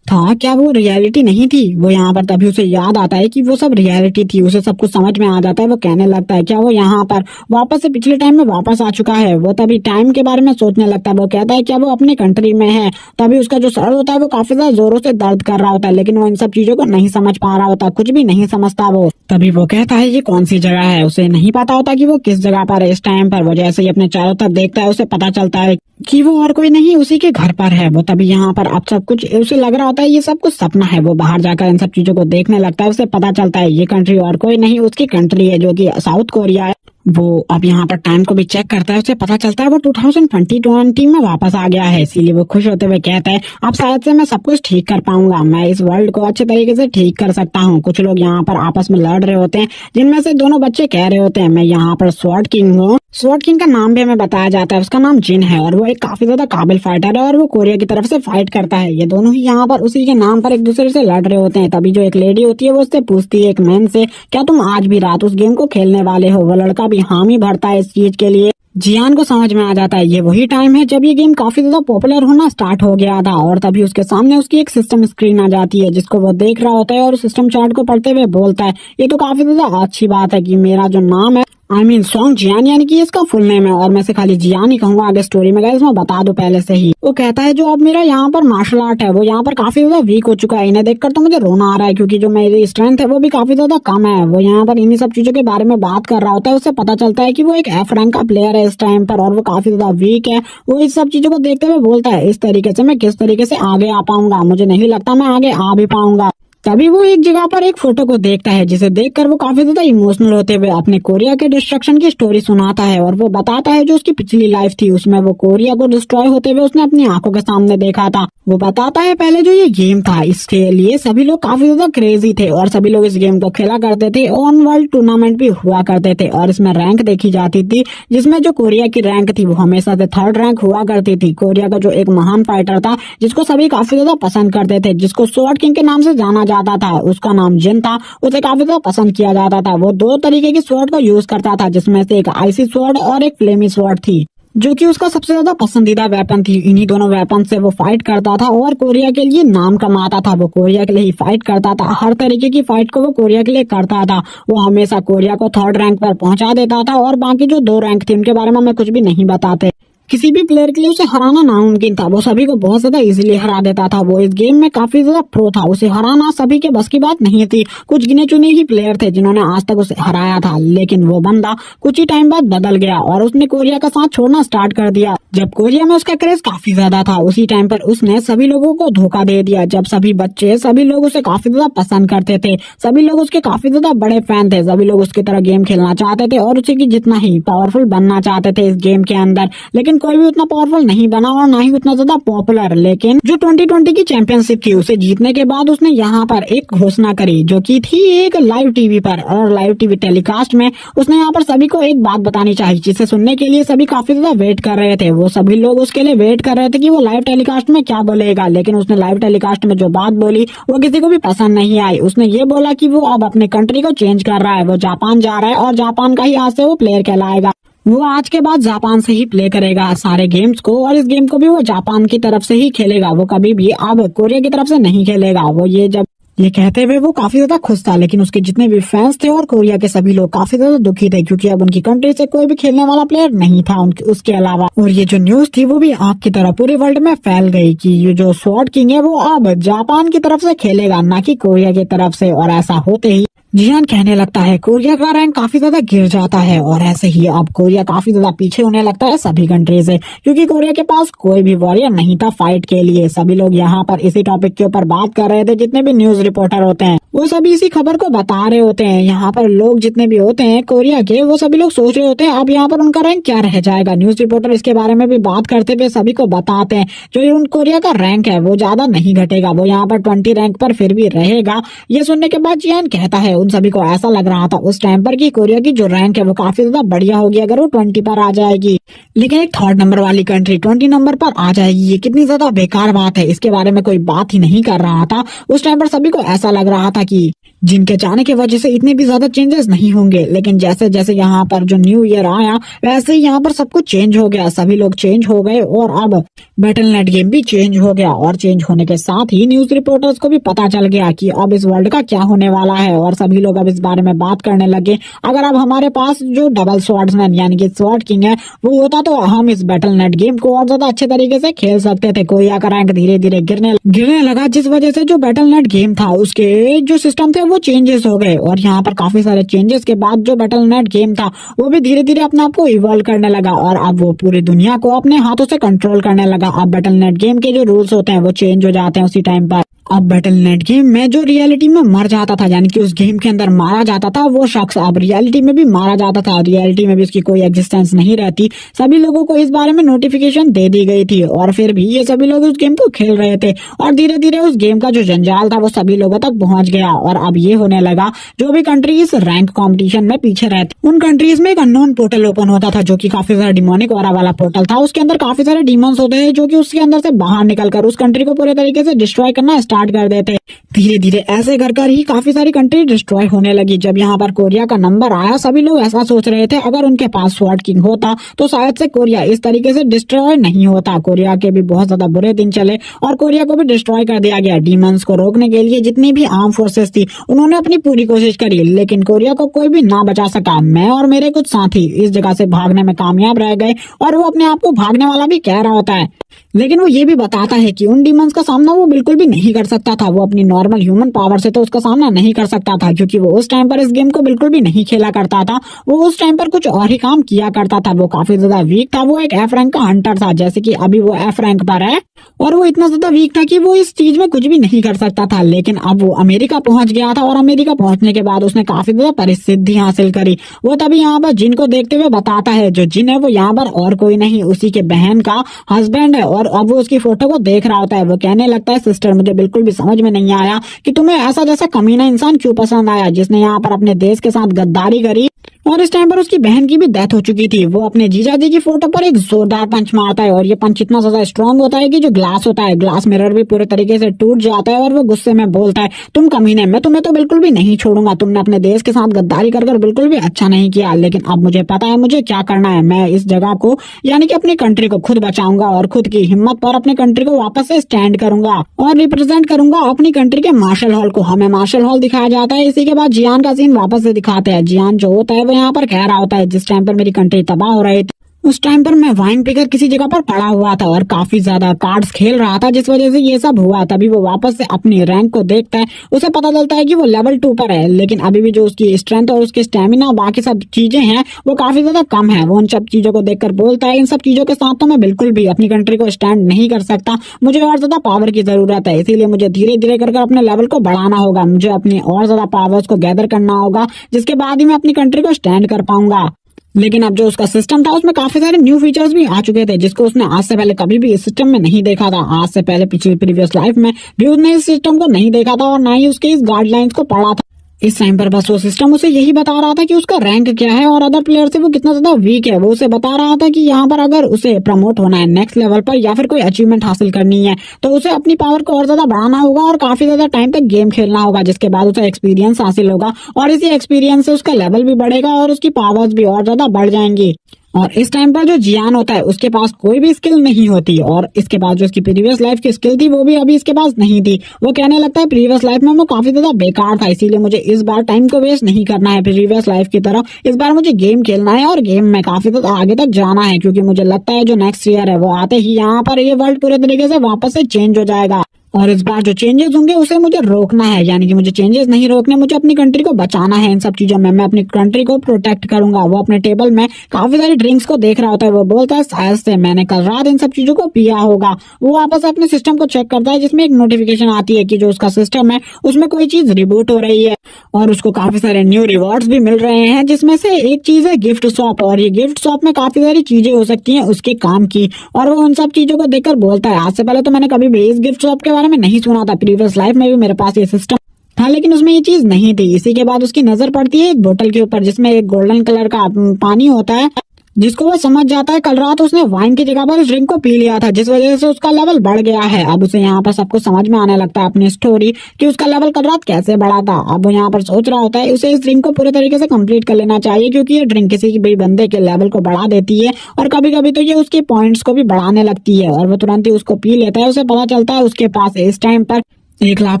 था, क्या वो रियलिटी नहीं थी। वो यहाँ पर तभी उसे याद आता है कि वो सब रियलिटी थी, उसे सब कुछ समझ में आ जाता है। वो कहने लगता है क्या वो यहाँ पर वापस से पिछले टाइम में वापस आ चुका है। वो तभी टाइम के बारे में सोचने लगता है। वो कहता है क्या वो अपने कंट्री में है। तभी उसका जो सर होता है वो काफी ज्यादा जोरों से दर्द कर रहा होता है, लेकिन वो इन सब चीजों को नहीं समझ पा रहा होता, कुछ भी नहीं समझता वो। तभी वो कहता है ये कौन सी जगह है, उसे नहीं पता होता कि वो किस जगह पर है इस टाइम पर। वो जैसे ही अपने चारों तरफ देखता है उसे पता चलता है कि वो और कोई नहीं उसी के घर पर है। वो तभी यहाँ पर अब सब कुछ उसे लग रहा होता है ये सब कुछ सपना है। वो बाहर जाकर इन सब चीजों को देखने लगता है, उसे पता चलता है ये कंट्री और कोई नहीं उसकी कंट्री है जो कि साउथ कोरिया है। वो अब यहाँ पर टाइम को भी चेक करता है, उसे पता चलता है वो 2020 में वापस आ गया है। इसीलिए वो खुश होते हुए कहता है अब शायद से मैं सब कुछ ठीक कर पाऊंगा, मैं इस वर्ल्ड को अच्छे तरीके से ठीक कर सकता हूँ। कुछ लोग यहाँ पर आपस में लड़ रहे होते हैं जिनमें से दोनों बच्चे कह रहे होते हैं मैं यहाँ पर स्वॉर्ड किंग हूँ। स्वॉर्ड किंग का नाम भी हमें बताया जाता है, उसका नाम जिन है और वो एक काफी ज्यादा काबिल फाइटर है और वो कोरिया की तरफ से फाइट करता है। ये दोनों ही यहाँ पर उसी के नाम पर एक दूसरे से लड़ रहे होते हैं। तभी जो एक लेडी होती है वो उससे पूछती है एक मैन से क्या तुम आज भी रात उस गेम को खेलने वाले हो। वो लड़का भी हामी भरता है इस चीज के लिए। जियान को समझ में आ जाता है ये वही टाइम है जब ये गेम काफी ज्यादा पॉपुलर होना स्टार्ट हो गया था। और तभी उसके सामने उसकी एक सिस्टम स्क्रीन आ जाती है जिसको वो देख रहा होता है और सिस्टम चार्ट को पढ़ते हुए बोलता है ये तो काफी ज्यादा अच्छी बात है कि मेरा जो नाम है सॉन्ग जियान यानी कि इसका फुल नेम है और मैं से खाली जियान ही कहूंगा आगे स्टोरी में। गाइस मैं बता दूं पहले से ही। वो कहता है जो अब मेरा यहाँ पर मार्शल आर्ट है वो यहाँ पर काफी ज्यादा वीक हो चुका है, इन्हें देखकर तो मुझे रोना आ रहा है क्योंकि जो मेरी स्ट्रेंथ है वो भी काफी ज्यादा कम है। वो यहाँ पर इन्हीं सब चीजों के बारे में बात कर रहा होता है, उससे पता चलता है कि वो एक एफ रैंक का प्लेयर है इस टाइम पर और वो काफी ज्यादा वीक है। वो इस सब चीजों को देखते हुए बोलता है इस तरीके से मैं किस तरीके से आगे आ पाऊंगा, मुझे नहीं लगता मैं आगे आ भी पाऊंगा। तभी वो एक जगह पर एक फोटो को देखता है जिसे देखकर वो काफी ज्यादा इमोशनल होते हुए अपने कोरिया के डिस्ट्रक्शन की स्टोरी सुनाता है और वो बताता है जो उसकी पिछली लाइफ थी उसमें वो कोरिया को डिस्ट्रॉय होते हुए उसने अपनी आंखों के सामने देखा था। वो बताता है पहले जो ये गेम था इसके लिए सभी लोग काफी ज्यादा क्रेजी थे और सभी लोग इस गेम को खेला करते थे। ऑन वर्ल्ड टूर्नामेंट भी हुआ करते थे और इसमें रैंक देखी जाती थी जिसमें जो कोरिया की रैंक थी वो हमेशा से 3rd रैंक हुआ करती थी। कोरिया का जो एक महान फाइटर था जिसको सभी काफी ज्यादा पसंद करते थे, जिसको स्वॉर्ड किंग के नाम से जाना जाता था, उसका नाम जिन था, उसे काफी ज्यादा पसंद किया जाता था। वो 2 तरीके की स्वॉर्ड को यूज करता था जिसमें से एक आइसी स्वॉर्ड और एक फ्लेमी स्वॉर्ड थी जो कि उसका सबसे ज्यादा पसंदीदा वेपन थी। इन्हीं दोनों वेपन से वो फाइट करता था और कोरिया के लिए नाम कमाता था। वो कोरिया के लिए ही फाइट करता था, हर तरीके की फाइट को वो कोरिया के लिए करता था। वो हमेशा कोरिया को 3rd रैंक पर पहुंचा देता था और बाकी जो 2 रैंक थी उनके बारे में हमें कुछ भी नहीं बताते। किसी भी प्लेयर के लिए उसे हराना नामुमकिन था। वो सभी को बहुत ज्यादा इजीली हरा देता था। वो इस गेम में काफी ज्यादा प्रो था। उसे हराना सभी के बस की बात नहीं थी। कुछ गिने चुने ही प्लेयर थे जिन्होंने आज तक उसे हराया था, लेकिन वो बंदा कुछ ही टाइम बाद बदल गया और उसने कोरिया का साथ छोड़ना स्टार्ट कर दिया। जब कोरिया में उसका क्रेज काफी ज्यादा था, उसी टाइम पर उसने सभी लोगों को धोखा दे दिया। जब सभी बच्चे, सभी लोग उसे काफी ज्यादा पसंद करते थे, सभी लोग उसके काफी ज्यादा बड़े फैन थे, सभी लोग उसकी तरह गेम खेलना चाहते थे और उसे की जितना ही पावरफुल बनना चाहते थे इस गेम के अंदर, लेकिन कोई भी उतना पावरफुल नहीं बना और ना ही उतना ज्यादा पॉपुलर। लेकिन जो 2020 की चैंपियनशिप थी उसे जीतने के बाद उसने यहाँ पर एक घोषणा करी, जो की थी एक लाइव टीवी पर, और लाइव टीवी टेलीकास्ट में उसने यहाँ पर सभी को एक बात बतानी चाहिए, जिसे सुनने के लिए सभी काफी ज्यादा वेट कर रहे थे। वो सभी लोग उसके लिए वेट कर रहे थे कि वो लाइव टेलीकास्ट में क्या बोलेगा, लेकिन उसने लाइव टेलीकास्ट में जो बात बोली वो किसी को भी पसंद नहीं आई। उसने ये बोला कि वो अब अपने कंट्री को चेंज कर रहा है, वो जापान जा रहा है और जापान का ही आज से वो प्लेयर कहलाएगा। वो आज के बाद जापान से ही प्ले करेगा सारे गेम्स को, और इस गेम को भी वो जापान की तरफ से ही खेलेगा। वो कभी भी अब कोरिया की तरफ से नहीं खेलेगा। वो ये कहते हुए वो काफी ज्यादा खुश था, लेकिन उसके जितने भी फैंस थे और कोरिया के सभी लोग काफी ज्यादा दुखी थे, क्योंकि अब उनकी कंट्री से कोई भी खेलने वाला प्लेयर नहीं था उसके अलावा। और ये जो न्यूज थी वो भी आग की तरह पूरे वर्ल्ड में फैल गई कि ये जो स्वॉर्ड किंग है वो अब जापान की तरफ से खेलेगा, ना कि कोरिया की तरफ से। और ऐसा होते ही जियान कहने लगता है कोरिया का रैंक काफी ज्यादा गिर जाता है, और ऐसे ही अब कोरिया काफी ज्यादा पीछे होने लगता है सभी कंट्री से, क्योंकि कोरिया के पास कोई भी वॉरियर नहीं था फाइट के लिए। सभी लोग यहाँ पर इसी टॉपिक के ऊपर बात कर रहे थे। जितने भी न्यूज रिपोर्टर होते हैं वो सभी इसी खबर को बता रहे होते हैं। यहाँ पर लोग जितने भी होते हैं कोरिया के, वो सभी लोग सोच रहे होते हैं अब यहाँ पर उनका रैंक क्या रह जाएगा। न्यूज रिपोर्टर इसके बारे में भी बात करते हुए सभी को बताते हैं जो उन कोरिया का रैंक है वो ज्यादा नहीं घटेगा, वो यहाँ पर 20 रैंक पर फिर भी रहेगा। ये सुनने के बाद जियान कहता है उन सभी को ऐसा लग रहा था उस टाइम पर कि कोरिया की जो रैंक है वो काफी ज्यादा बढ़िया होगी अगर वो 20 पर आ जाएगी, लेकिन एक 3rd नंबर वाली कंट्री 20 नंबर पर आ जाएगी, ये कितनी ज्यादा बेकार बात है। इसके बारे में कोई बात ही नहीं कर रहा था। उस टाइम पर सभी को ऐसा लग रहा था कि जिनके जाने की वजह से इतने भी ज्यादा चेंजेस नहीं होंगे, लेकिन जैसे जैसे यहाँ पर जो न्यू ईयर आया वैसे ही यहाँ पर सब कुछ चेंज हो गया। सभी लोग चेंज हो गए और अब बैटल.नेट गेम भी चेंज हो गया, और चेंज होने के साथ ही न्यूज रिपोर्टर्स को भी पता चल गया कि अब इस वर्ल्ड का क्या होने वाला है, और सभी लोग अब इस बारे में बात करने लगे। अगर अब हमारे पास जो डबल स्वॉर्ड्समैन यानी कि स्वॉर्ड किंग है वो होता तो हम इस बैटल.नेट गेम को और ज्यादा अच्छे तरीके से खेल सकते थे। कोरिया का रैंक धीरे धीरे गिरने लगा, जिस वजह से जो बैटल.नेट गेम था उसके जो सिस्टम थे वो चेंजेस हो गए, और यहाँ पर काफी सारे चेंजेस के बाद जो बैटल.नेट गेम था वो भी धीरे धीरे अपने आप को इवॉल्व करने लगा, और अब वो पूरी दुनिया को अपने हाथों से कंट्रोल करने लगा। अब बैटल.नेट गेम के जो रूल्स होते हैं वो चेंज हो जाते हैं उसी टाइम पर। अब बैटल.नेट गेम में जो रियलिटी में मर जाता था, यानी कि उस गेम के अंदर मारा जाता था वो शख्स अब रियलिटी में भी मारा जाता था, रियलिटी में भी उसकी कोई एग्जिस्टेंस नहीं रहती। सभी लोगों को इस बारे में नोटिफिकेशन दे दी गई थी, और फिर भी ये सभी लोग उस गेम को खेल रहे थे, और धीरे धीरे उस गेम का जो जंजाल था वो सभी लोगों तक पहुंच गया। और अब ये होने लगा जो भी कंट्रीज रैंक कॉम्पिटिशन में पीछे रहती उन कंट्रीज में एक अननोन पोर्टल ओपन होता था, जो की काफी सारा डिमोनिक ऑरा वाला पोर्टल था। उसके अंदर काफी सारे डीमंस होते हैं जो की उसके अंदर से बाहर निकलकर उस कंट्री को पूरे तरीके से डिस्ट्रॉय करना स्टार्ट कर देते। धीरे धीरे ऐसे कर ही काफी सारी कंट्री डिस्ट्रॉय होने लगी। जब यहाँ पर कोरिया का नंबर आया सभी लोग ऐसा सोच रहे थे अगर उनके पास स्वॉर्ड किंग होता तो शायद से कोरिया इस तरीके से डिस्ट्रॉय नहीं होता। कोरिया के भी बहुत ज्यादा बुरे दिन चले और कोरिया को भी डिस्ट्रॉय कर दिया गया। डीमंस को रोकने के लिए जितनी भी आर्म फोर्सेस थी उन्होंने अपनी पूरी कोशिश करी, लेकिन कोरिया को कोई भी ना बचा सका। मैं और मेरे कुछ साथी इस जगह से भागने में कामयाब रह गए, और वो अपने आप को भागने वाला भी कह रहा होता है, लेकिन वो ये भी बताता है कि उन डीमंस का सामना वो बिल्कुल भी नहीं कर सकता था। वो अपनी नॉर्मल ह्यूमन पावर से तो उसका सामना नहीं कर सकता था, क्योंकि वो उस टाइम पर इस गेम को बिल्कुल भी नहीं खेला करता था। वो उस टाइम पर कुछ और ही काम किया करता था। वो काफी ज्यादा वीक था। वो एक F रैंक का हंटर था, जैसे कि अभी वो F रैंक पर है, और वो इतना ज्यादा वीक था कि वो इस चीज में कुछ भी नहीं कर सकता था। लेकिन अब वो अमेरिका पहुंच गया था, और अमेरिका पहुंचने के बाद उसने काफी ज्यादा परिसिद्धि हासिल करी। वो तभी यहाँ पर जिन को देखते हुए बताता है, जो जिन है वो यहाँ पर और कोई नहीं उसी के बहन का हस्बैंड है, और अब वो उसकी फोटो को देख रहा होता है। वो कहने लगता है, सिस्टर मुझे बिल्कुल भी समझ में नहीं आया कि तुम्हें ऐसा जैसा कमीना इंसान क्यों पसंद आया जिसने यहाँ पर अपने देश के साथ गद्दारी करी। और इस टाइम पर उसकी बहन की भी डेथ हो चुकी थी। वो अपने जीजा जी की फोटो पर एक जोरदार पंच मारता है, और ये पंच इतना ज्यादा स्ट्रांग होता है कि जो ग्लास होता है, ग्लास मिरर भी पूरे तरीके से टूट जाता है। और वो गुस्से में बोलता है, तुम कमीने, मैं तुम्हें तो बिल्कुल भी नहीं छोड़ूंगा। तुमने अपने देश के साथ गद्दारी कर बिल्कुल भी अच्छा नहीं किया, लेकिन अब मुझे पता है मुझे क्या करना है। मैं इस जगह को यानी कि अपनी कंट्री को खुद बचाऊंगा, और खुद की हिम्मत पर अपनी कंट्री को वापस से स्टैंड करूंगा और रिप्रेजेंट करूंगा अपनी कंट्री के मार्शल हॉल को। हमें मार्शल हॉल दिखाया जाता है। इसी के बाद जियान का सीन वापस से दिखाते हैं। जियान जो होता है वो यहाँ पर कह रहा होता है, जिस टाइम पर मेरी कंट्री तबाह हो रही थी उस टाइम पर मैं वाइन पीकर किसी जगह पर पड़ा हुआ था और काफी ज्यादा कार्ड्स खेल रहा था, जिस वजह से ये सब हुआ। तभी वो वापस से अपनी रैंक को देखता है, उसे पता चलता है कि वो लेवल 2 पर है, लेकिन अभी भी जो उसकी स्ट्रेंथ और उसकी स्टेमिना बाकी सब चीजें हैं वो काफी ज्यादा कम है। वो उन सब चीजों को देखकर बोलता है, इन सब चीजों के साथ तो मैं बिल्कुल भी अपनी कंट्री को स्टैंड नहीं कर सकता, मुझे और ज्यादा पावर की जरूरत है, इसीलिए मुझे धीरे धीरे कर अपने लेवल को बढ़ाना होगा, मुझे अपनी और ज्यादा पावर्स को गैदर करना होगा, जिसके बाद ही मैं अपनी कंट्री को स्टैंड कर पाऊंगा। लेकिन अब जो उसका सिस्टम था उसमें काफी सारे न्यू फीचर्स भी आ चुके थे, जिसको उसने आज से पहले कभी भी इस सिस्टम में नहीं देखा था। आज से पहले पिछली प्रीवियस लाइफ में भी उसने इस सिस्टम को नहीं देखा था और ना ही उसके इस गाइडलाइंस को पढ़ा था। इस टाइम पर बस वो सिस्टम उसे यही बता रहा था कि उसका रैंक क्या है और अदर प्लेयर से वो कितना ज्यादा वीक है। वो उसे बता रहा था कि यहाँ पर अगर उसे प्रमोट होना है नेक्स्ट लेवल पर या फिर कोई अचीवमेंट हासिल करनी है तो उसे अपनी पावर को और ज्यादा बढ़ाना होगा और काफी ज्यादा टाइम तक गेम खेलना होगा, जिसके बाद उसे एक्सपीरियंस हासिल होगा और इसी एक्सपीरियंस से उसका लेवल भी बढ़ेगा और उसकी पावर्स भी और ज्यादा बढ़ जाएंगी। और इस टाइम पर जो जियान होता है उसके पास कोई भी स्किल नहीं होती और इसके बाद जो इसकी प्रीवियस लाइफ की स्किल थी वो भी अभी इसके पास नहीं थी। वो कहने लगता है प्रीवियस लाइफ में वो काफी ज्यादा बेकार था, इसीलिए मुझे इस बार टाइम को वेस्ट नहीं करना है प्रीवियस लाइफ की तरह, इस बार मुझे गेम खेलना है और गेम में काफी ज्यादा आगे तक जाना है, क्योंकि मुझे लगता है जो नेक्स्ट ईयर है वो आते ही यहाँ पर ये वर्ल्ड पूरे तरीके से वापस से चेंज हो जाएगा और इस बार जो चेंजेस होंगे उसे मुझे रोकना है, यानी कि मुझे चेंजेस नहीं रोकने, मुझे अपनी कंट्री को बचाना है इन सब चीजों में, मैं अपनी कंट्री को प्रोटेक्ट करूंगा। वो अपने टेबल में काफी सारी ड्रिंक्स को देख रहा होता है, वो बोलता है शायद से मैंने कल रात इन सब चीजों को पिया होगा। वो वापस अपने सिस्टम को चेक करता है जिसमें एक नोटिफिकेशन आती है कि जो उसका सिस्टम है उसमें कोई चीज रिबूट हो रही है और उसको काफी सारे न्यू रिवॉर्ड्स भी मिल रहे हैं, जिसमें से एक चीज है गिफ्ट शॉप और ये गिफ्ट शॉप में काफी सारी चीजें हो सकती हैं उसके काम की। और वो उन सब चीजों को देखकर बोलता है, आज से पहले तो मैंने कभी भी इस गिफ्ट शॉप के बारे में नहीं सुना था, प्रीवियस लाइफ में भी मेरे पास ये सिस्टम था लेकिन उसमें ये चीज नहीं थी। इसी के बाद उसकी नजर पड़ती है एक बोतल के ऊपर जिसमें एक गोल्डन कलर का पानी होता है, जिसको वो समझ जाता है कल रात उसने वाइन की जगह पर इस ड्रिंक को पी लिया था, जिस वजह से उसका लेवल बढ़ गया है। अब उसे यहाँ पर सब कुछ समझ में आने लगता है अपनी स्टोरी कि उसका लेवल कल रात कैसे बढ़ा था। अब वो यहाँ पर सोच रहा होता है उसे इस ड्रिंक को पूरे तरीके से कंप्लीट कर लेना चाहिए, क्योंकि ये ड्रिंक किसी भी बंदे के लेवल को बढ़ा देती है और कभी कभी तो ये उसके पॉइंट्स को भी बढ़ाने लगती है। और वो तुरंत ही उसको पी लेता है। उसे पता चलता है उसके पास इस टाइम पर 1 लाख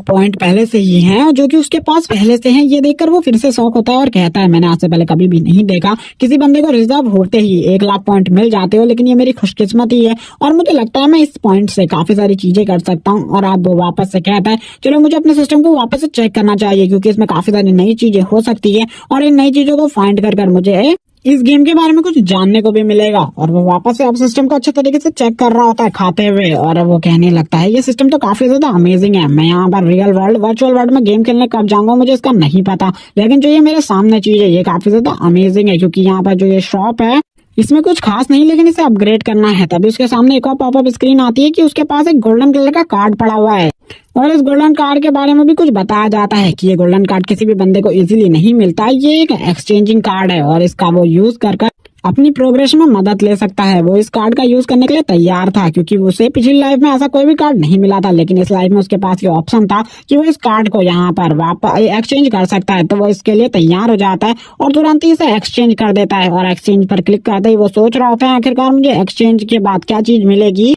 पॉइंट पहले से ही हैं जो कि उसके पास पहले से हैं। ये देखकर वो फिर से शौक होता है और कहता है मैंने आज से पहले कभी भी नहीं देखा किसी बंदे को रिजर्व होते ही 1 लाख पॉइंट मिल जाते हो, लेकिन ये मेरी खुशकिस्मती है और मुझे लगता है मैं इस पॉइंट से काफी सारी चीजें कर सकता हूँ। और अब वो वापस से कहता है चलो मुझे अपने सिस्टम को वापस से चेक करना चाहिए, क्योंकि इसमें काफी सारी नई चीजें हो सकती है और इन नई चीजों को फाइंड कर मुझे इस गेम के बारे में कुछ जानने को भी मिलेगा। और वो वापस से अब सिस्टम को अच्छे तरीके से चेक कर रहा होता है खाते हुए और वो कहने लगता है ये सिस्टम तो काफी ज्यादा अमेजिंग है, मैं यहाँ पर रियल वर्ल्ड वर्चुअल वर्ल्ड में गेम खेलने कब जाऊंगा मुझे इसका नहीं पता, लेकिन जो ये मेरे सामने चीज है ये काफी ज्यादा अमेजिंग है, क्योंकि यहाँ पर जो ये शॉप है इसमें कुछ खास नहीं लेकिन इसे अपग्रेड करना है। तभी उसके सामने एक और पॉपअप स्क्रीन आती है कि उसके पास एक गोल्डन कलर का कार्ड पड़ा हुआ है और इस गोल्डन कार्ड के बारे में भी कुछ बताया जाता है कि ये गोल्डन कार्ड किसी भी बंदे को इजीली नहीं मिलता, ये एक एक्सचेंजिंग कार्ड है और इसका वो यूज कर अपनी प्रोग्रेस में मदद ले सकता है। वो इस कार्ड का यूज करने के लिए तैयार था, क्योंकि उसे पिछली लाइफ में ऐसा कोई भी कार्ड नहीं मिला था, लेकिन इस लाइफ में उसके पास ये ऑप्शन था कि वो इस कार्ड को यहाँ पर वापस एक्सचेंज कर सकता है। तो वो इसके लिए तैयार हो जाता है और तुरंत ही इसे एक्सचेंज कर देता है और एक्सचेंज पर क्लिक करते ही वो सोच रहा होता है आखिरकार मुझे एक्सचेंज के बाद क्या चीज मिलेगी।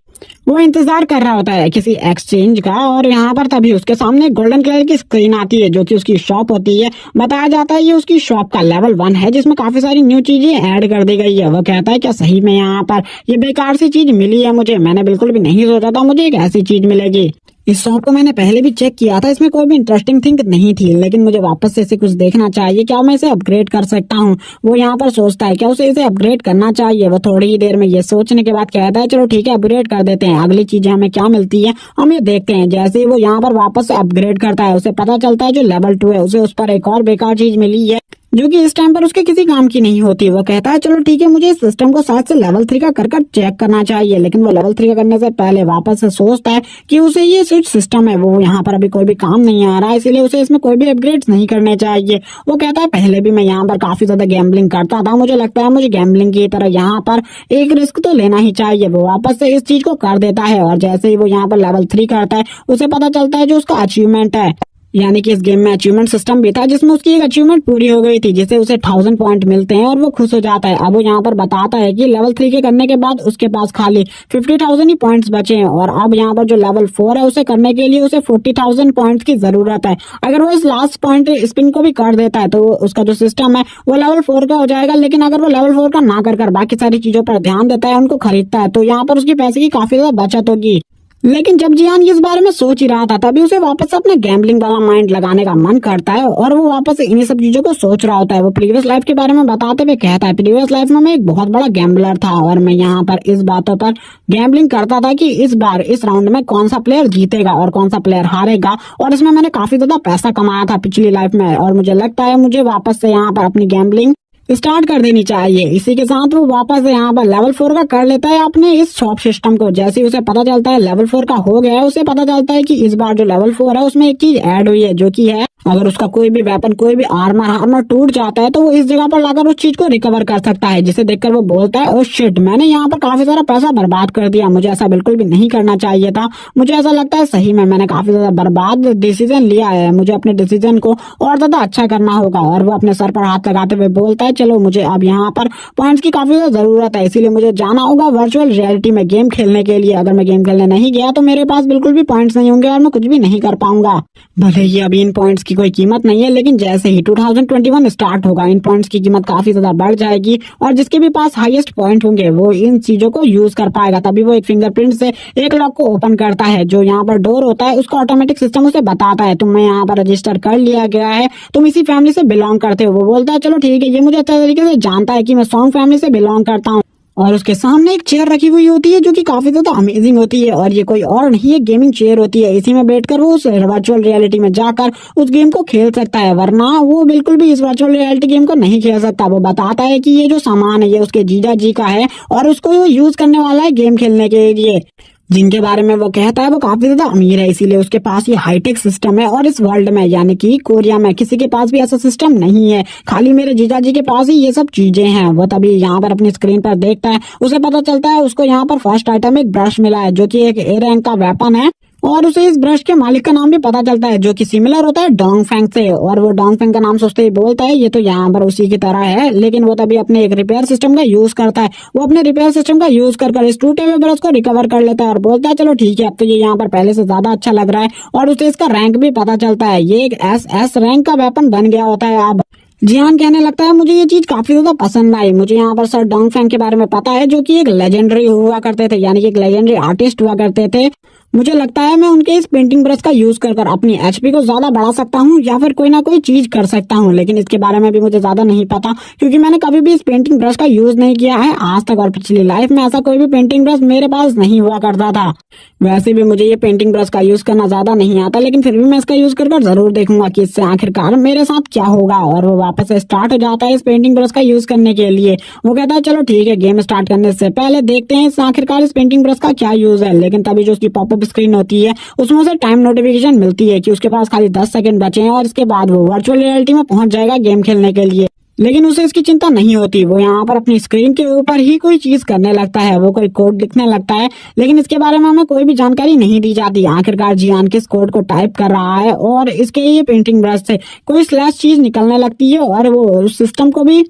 वो इंतजार कर रहा होता है किसी एक्सचेंज का और यहाँ पर तभी उसके सामने गोल्डन कलर की स्क्रीन आती है जो कि उसकी शॉप होती है। बताया जाता है ये उसकी शॉप का लेवल 1 है जिसमें काफी सारी न्यू चीजें ऐड कर दी गई है। वो कहता है क्या सही में यहाँ पर ये बेकार सी चीज मिली है मुझे, मैंने बिल्कुल भी नहीं सोचा था मुझे एक ऐसी चीज मिलेगी। इस शॉप को मैंने पहले भी चेक किया था, इसमें कोई भी इंटरेस्टिंग थिंग नहीं थी, लेकिन मुझे वापस से इसे कुछ देखना चाहिए, क्या मैं इसे अपग्रेड कर सकता हूँ। वो यहाँ पर सोचता है क्या उसे इसे अपग्रेड करना चाहिए। वो थोड़ी ही देर में ये सोचने के बाद कहता है चलो ठीक है अपग्रेड कर देते हैं, अगली चीजें हमें क्या मिलती है हम ये देखते हैं। जैसे ही वो यहाँ पर वापस से अपग्रेड करता है उसे पता चलता है जो लेवल 2 है उसे उस पर एक और बेकार चीज मिली है जो कि इस टाइम पर उसके किसी काम की नहीं होती। वो कहता है चलो ठीक है मुझे इस सिस्टम को शायद से लेवल 3 का कर चेक करना चाहिए, लेकिन वो लेवल 3 का करने से पहले वापस से सोचता है कि उसे ये सिर्फ सिस्टम है, वो यहाँ पर अभी कोई भी काम नहीं आ रहा है, इसीलिए उसे इसमें कोई भी अपग्रेड्स नहीं करने चाहिए। वो कहता है पहले भी मैं यहाँ पर काफी ज्यादा गैम्बलिंग करता था, मुझे लगता है मुझे गैम्बलिंग की तरह यहाँ पर एक रिस्क तो लेना ही चाहिए। वो वापस से इस चीज को कर देता है और जैसे ही वो यहाँ पर लेवल 3 करता है उसे पता चलता है जो उसका अचीवमेंट है यानी कि इस गेम में अचीवमेंट सिस्टम भी था जिसमें उसकी एक अचीवमेंट पूरी हो गई थी जिससे उसे 1000 पॉइंट मिलते हैं और वो खुश हो जाता है। अब वो यहाँ पर बताता है कि लेवल 3 के करने के बाद उसके पास खाली 50,000 ही पॉइंट्स बचे हैं और अब यहाँ पर जो लेवल 4 है उसे करने के लिए उसे 40,000 पॉइंट्स की जरूरत है। अगर वो इस लास्ट पॉइंट स्पिन को भी कर देता है तो उसका जो सिस्टम है वो लेवल 4 का हो जाएगा। लेकिन अगर वो लेवल 4 का ना कर बाकी सारी चीजों पर ध्यान देता है, उनको खरीदता है, तो यहाँ पर उसकी पैसे की काफी ज्यादा बचत होगी। लेकिन जब जियान इस बारे में सोच ही रहा था तभी उसे वापस अपने गैम्बलिंग वाला माइंड लगाने का मन करता है और वो वापस इन्हीं सब चीजों को सोच रहा होता है। वो प्रीवियस लाइफ के बारे में बताते हुए कहता है, प्रीवियस लाइफ में मैं एक बहुत बड़ा गैम्बलर था और मैं यहाँ पर इस बातों पर गैम्बलिंग करता था कि इस बार इस राउंड में कौन सा प्लेयर जीतेगा और कौन सा प्लेयर हारेगा, और इसमें मैंने काफी ज्यादा पैसा कमाया था पिछली लाइफ में और मुझे लगता है मुझे वापस से यहाँ पर अपनी गैम्बलिंग स्टार्ट कर देनी चाहिए। इसी के साथ वो वापस यहाँ पर लेवल 4 का कर लेता है अपने इस शॉप सिस्टम को। जैसे ही उसे पता चलता है लेवल 4 का हो गया है, उसे पता चलता है कि इस बार जो लेवल 4 है उसमें एक चीज ऐड हुई है जो कि है अगर उसका कोई भी वेपन कोई भी आर्मर टूट जाता है तो वो इस जगह पर लाकर उस चीज को रिकवर कर सकता है, जिसे देखकर वो बोलता है, ओ शिट, मैंने यहाँ पर काफी सारा पैसा बर्बाद कर दिया, मुझे ऐसा बिल्कुल भी नहीं करना चाहिए था। मुझे ऐसा लगता है सही में मैंने काफी ज्यादा बर्बाद डिसीजन लिया है, मुझे अपने डिसीजन को और ज्यादा अच्छा करना होगा। और वो अपने सर पर हाथ लगाते हुए बोलता है, चलो मुझे अब यहाँ पर पॉइंट्स की काफी ज्यादा जरूरत है, इसीलिए मुझे जाना होगा वर्चुअल रियलिटी में गेम खेलने के लिए। अगर मैं गेम खेलने नहीं गया तो मेरे पास बिल्कुल भी पॉइंट्स नहीं होंगे और मैं कुछ भी नहीं कर पाऊंगा। भले ही अभी इन पॉइंट्स की कोई कीमत नहीं है, लेकिन जैसे ही 2021 स्टार्ट होगा इन पॉइंट्स की कीमत काफी ज्यादा बढ़ जाएगी और जिसके भी पास हाईएस्ट पॉइंट होंगे वो इन चीजों को यूज कर पाएगा। तभी वो एक फिंगरप्रिंट से एक लॉक को ओपन करता है। जो यहाँ पर डोर होता है उसका ऑटोमेटिक सिस्टम उसे बताता है, तुम्हें यहाँ पर रजिस्टर कर लिया गया है, तुम इसी फैमिली से बिलोंग करते हो। वो बोलता है, चलो ठीक है, ये मुझे अच्छे तरीके से जानता है कि मैं सॉन्ग फैमिली से बिलोंग करता हूँ। और उसके सामने एक चेयर रखी हुई होती है जो कि काफी ज्यादा अमेजिंग होती है और ये कोई और नहीं है, गेमिंग चेयर होती है। इसी में बैठकर वो उस वर्चुअल रियलिटी में जाकर उस गेम को खेल सकता है, वरना वो बिल्कुल भी इस वर्चुअल रियलिटी गेम को नहीं खेल सकता। वो बताता है कि ये जो सामान है ये उसके जीजा जी का है और उसको वो यूज करने वाला है गेम खेलने के लिए। जिनके बारे में वो कहता है वो काफी ज्यादा अमीर है, इसीलिए उसके पास ये हाईटेक सिस्टम है और इस वर्ल्ड में यानी कि कोरिया में किसी के पास भी ऐसा सिस्टम नहीं है, खाली मेरे जीजा जी के पास ही ये सब चीजें हैं। वो तभी यहाँ पर अपनी स्क्रीन पर देखता है, उसे पता चलता है उसको यहाँ पर फर्स्ट आइटम एक ब्रश मिला है जो कि एक ए रैंक का वेपन है और उसे इस ब्रश के मालिक का नाम भी पता चलता है जो कि सिमिलर होता है डोंगफेंग से। और वो डोंगफेंग का नाम सोचते ही बोलता है ये तो यहाँ पर उसी की तरह है, लेकिन वो तभी अपने एक रिपेयर सिस्टम का यूज करता है। वो अपने रिपेयर सिस्टम का यूज कर इस टूटे हुए ब्रश को रिकवर कर लेता है और बोलता है चलो ठीक है, अब तो ये यहाँ पर पहले से ज्यादा अच्छा लग रहा है। और उसे इसका रैंक भी पता चलता है, ये एक SS रैंक का वेपन बन गया होता है। अब जियान कहने लगता है, मुझे ये चीज काफी ज्यादा पसंद आई। मुझे यहाँ पर सर डोंगफेंग के बारे में पता है जो कि एक लेजेंडरी हुआ करते थे, यानी कि एक लेजेंडरी आर्टिस्ट हुआ करते थे। मुझे लगता है मैं उनके इस पेंटिंग ब्रश का यूज कर अपनी HP को ज्यादा बढ़ा सकता हूँ या फिर कोई ना कोई चीज कर सकता हूँ, लेकिन इसके बारे में भी मुझे ज्यादा नहीं पता क्योंकि मैंने कभी भी इस पेंटिंग ब्रश का यूज नहीं किया है आज तक और पिछली लाइफ में ऐसा कोई भी पेंटिंग ब्रश मेरे पास नहीं हुआ करता था। वैसे भी मुझे ये पेंटिंग ब्रश का यूज करना ज्यादा नहीं आता, लेकिन फिर भी मैं इसका यूज कर जरूर देखूंगा कि इससे आखिरकार मेरे साथ क्या होगा। और वो वापस से स्टार्ट हो जाता है इस पेंटिंग ब्रश का यूज करने के लिए। वो कहता है चलो ठीक है, गेम स्टार्ट करने से पहले देखते हैं इस आखिरकार इस पेंटिंग ब्रश का क्या यूज है। लेकिन तभी जो उसकी पॉपअप स्क्रीन होती है उसमें उसे टाइम नोटिफिकेशन मिलती है कि उसके पास खाली 10 सेकंड बचे हैं और इसके बाद वो वर्चुअल रियलिटी में पहुंच जाएगा गेम खेलने के लिए। लेकिन उसे इसकी चिंता नहीं होती, वो यहाँ पर अपनी स्क्रीन के ऊपर ही कोई चीज करने लगता है, वो कोई कोड लिखने लगता है, लेकिन इसके बारे में हमें कोई भी जानकारी नहीं दी जाती। आखिरकार जियान किस कोड को टाइप कर रहा है और इसके ये पेंटिंग ब्रश से कोई स्लैश चीज निकलने लगती है और वो उस सिस्टम को भी